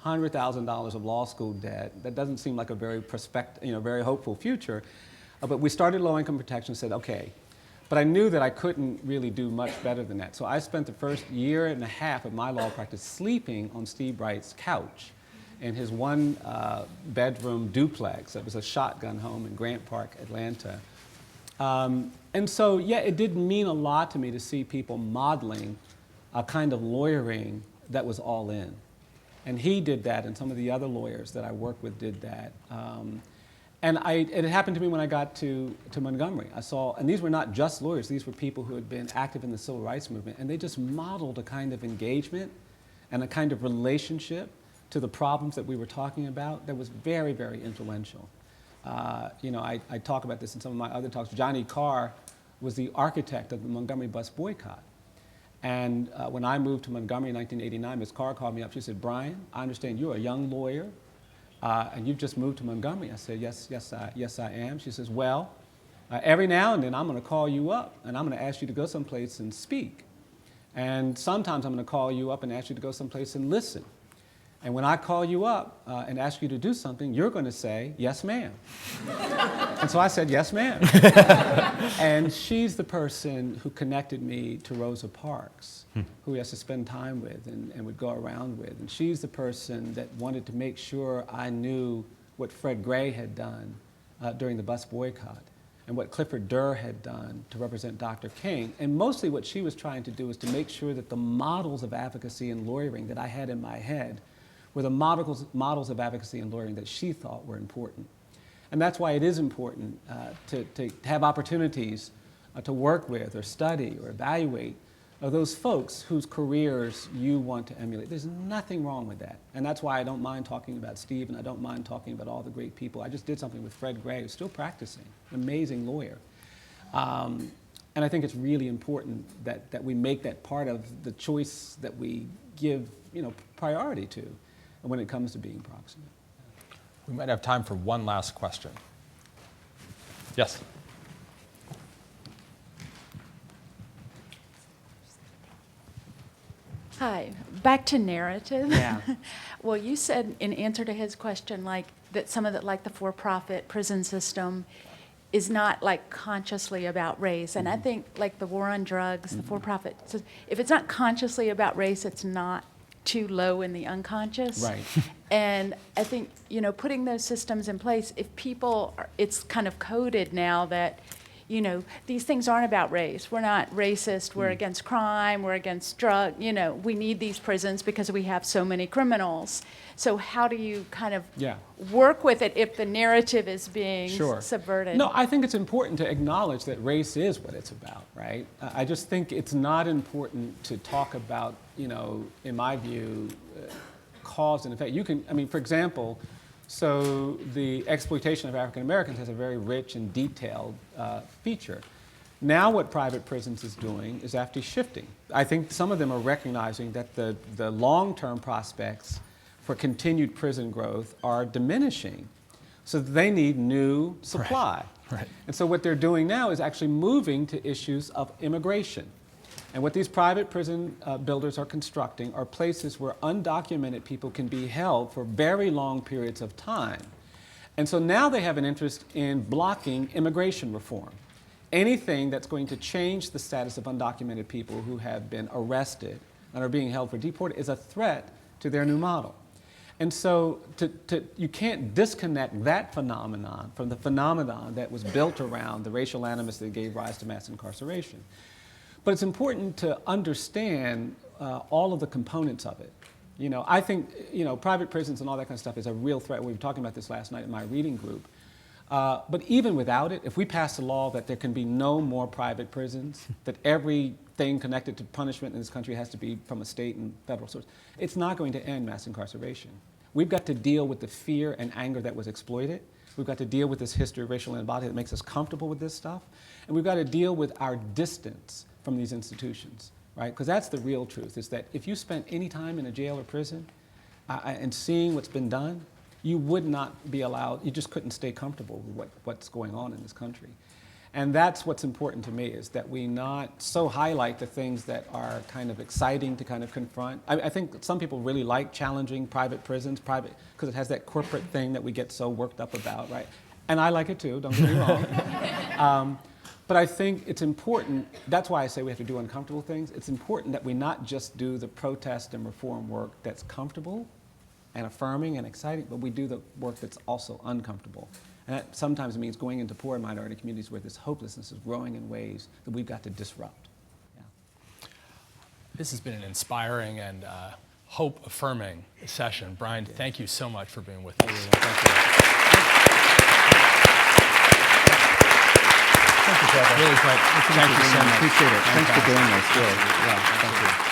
$100,000 of law school debt, that doesn't seem like a very very hopeful future. But we started low-income protection and said, okay. But I knew that I couldn't really do much better than that. So I spent the first year and a half of my law practice sleeping on Steve Bright's couch in his one-bedroom duplex. It was a shotgun home in Grant Park, Atlanta. And so, yeah, it did mean a lot to me to see people modeling a kind of lawyering that was all in. And he did that, and some of the other lawyers that I worked with did that. And it happened to me when I got to Montgomery. I saw, and these were not just lawyers, these were people who had been active in the civil rights movement, and they just modeled a kind of engagement and a kind of relationship to the problems that we were talking about that was very, very influential. I talk about this in some of my other talks. Johnny Carr was the architect of the Montgomery bus boycott. And when I moved to Montgomery in 1989, Ms. Carr called me up. She said, Brian, I understand you're a young lawyer. and you've just moved to Montgomery. I said, yes, I am. She says, well, every now and then I'm going to call you up and I'm going to ask you to go someplace and speak. And sometimes I'm going to call you up and ask you to go someplace and listen. And when I call you up and ask you to do something, you're going to say, yes, ma'am. And so I said, yes, ma'am. And she's the person who connected me to Rosa Parks, who we used to spend time with and would go around with. And she's the person that wanted to make sure I knew what Fred Gray had done during the bus boycott and what Clifford Durr had done to represent Dr. King. And mostly what she was trying to do is to make sure that the models of advocacy and lawyering that I had in my head were the models of advocacy and lawyering that she thought were important. And that's why it is important to have opportunities to work with or study or evaluate those folks whose careers you want to emulate. There's nothing wrong with that. And that's why I don't mind talking about Steve and I don't mind talking about all the great people. I just did something with Fred Gray, who's still practicing, an amazing lawyer. And I think it's really important that we make that part of the choice that we give priority to when it comes to being proximate. We might have time for one last question. Yes. Hi, back to narrative. Yeah. Well, you said in answer to his question, like that some of the, like the for-profit prison system is not like consciously about race. And I think like the war on drugs, the for-profit, so if it's not consciously about race, it's not too low in the unconscious. Right. And I think, putting those systems in place, if people, it's kind of coded now that, these things aren't about race. We're not racist. We're against crime. We're against drug. We need these prisons because we have so many criminals. So how do you kind of work with it if the narrative is being subverted? No, I think it's important to acknowledge that race is what it's about, right? I just think it's not important to talk about, in my view, cause and effect. For example, so the exploitation of African Americans has a very rich and detailed feature. Now what private prisons is doing is actually shifting. I think some of them are recognizing that the long-term prospects for continued prison growth are diminishing, so they need new supply. Right. And so what they're doing now is actually moving to issues of immigration. And what these private prison builders are constructing are places where undocumented people can be held for very long periods of time. And so now they have an interest in blocking immigration reform. Anything that's going to change the status of undocumented people who have been arrested and are being held for deportation is a threat to their new model. And so you can't disconnect that phenomenon from the phenomenon that was built around the racial animus that gave rise to mass incarceration. But it's important to understand all of the components of it. I think private prisons and all that kind of stuff is a real threat. We were talking about this last night in my reading group. But even without it, if we pass a law that there can be no more private prisons, that everything connected to punishment in this country has to be from a state and federal source, it's not going to end mass incarceration. We've got to deal with the fear and anger that was exploited. We've got to deal with this history of racial inequality that makes us comfortable with this stuff. And we've got to deal with our distance from these institutions, right? Because that's the real truth, is that if you spent any time in a jail or prison and seeing what's been done, you would not be allowed, you just couldn't stay comfortable with what's going on in this country. And that's what's important to me, is that we not so highlight the things that are kind of exciting to kind of confront. I think some people really like challenging private prisons, because it has that corporate thing that we get so worked up about, right? And I like it too, don't get me wrong. But I think it's important, that's why I say we have to do uncomfortable things. It's important that we not just do the protest and reform work that's comfortable and affirming and exciting, but we do the work that's also uncomfortable. And that sometimes means going into poor and minority communities where this hopelessness is growing in ways that we've got to disrupt. Yeah. This has been an inspiring and hope-affirming session. Brian, thank you so much for being with us. Thank you. Thank you, Trevor. Really great. Thank you so much. Appreciate it. Thanks for doing this. Yeah, thank you.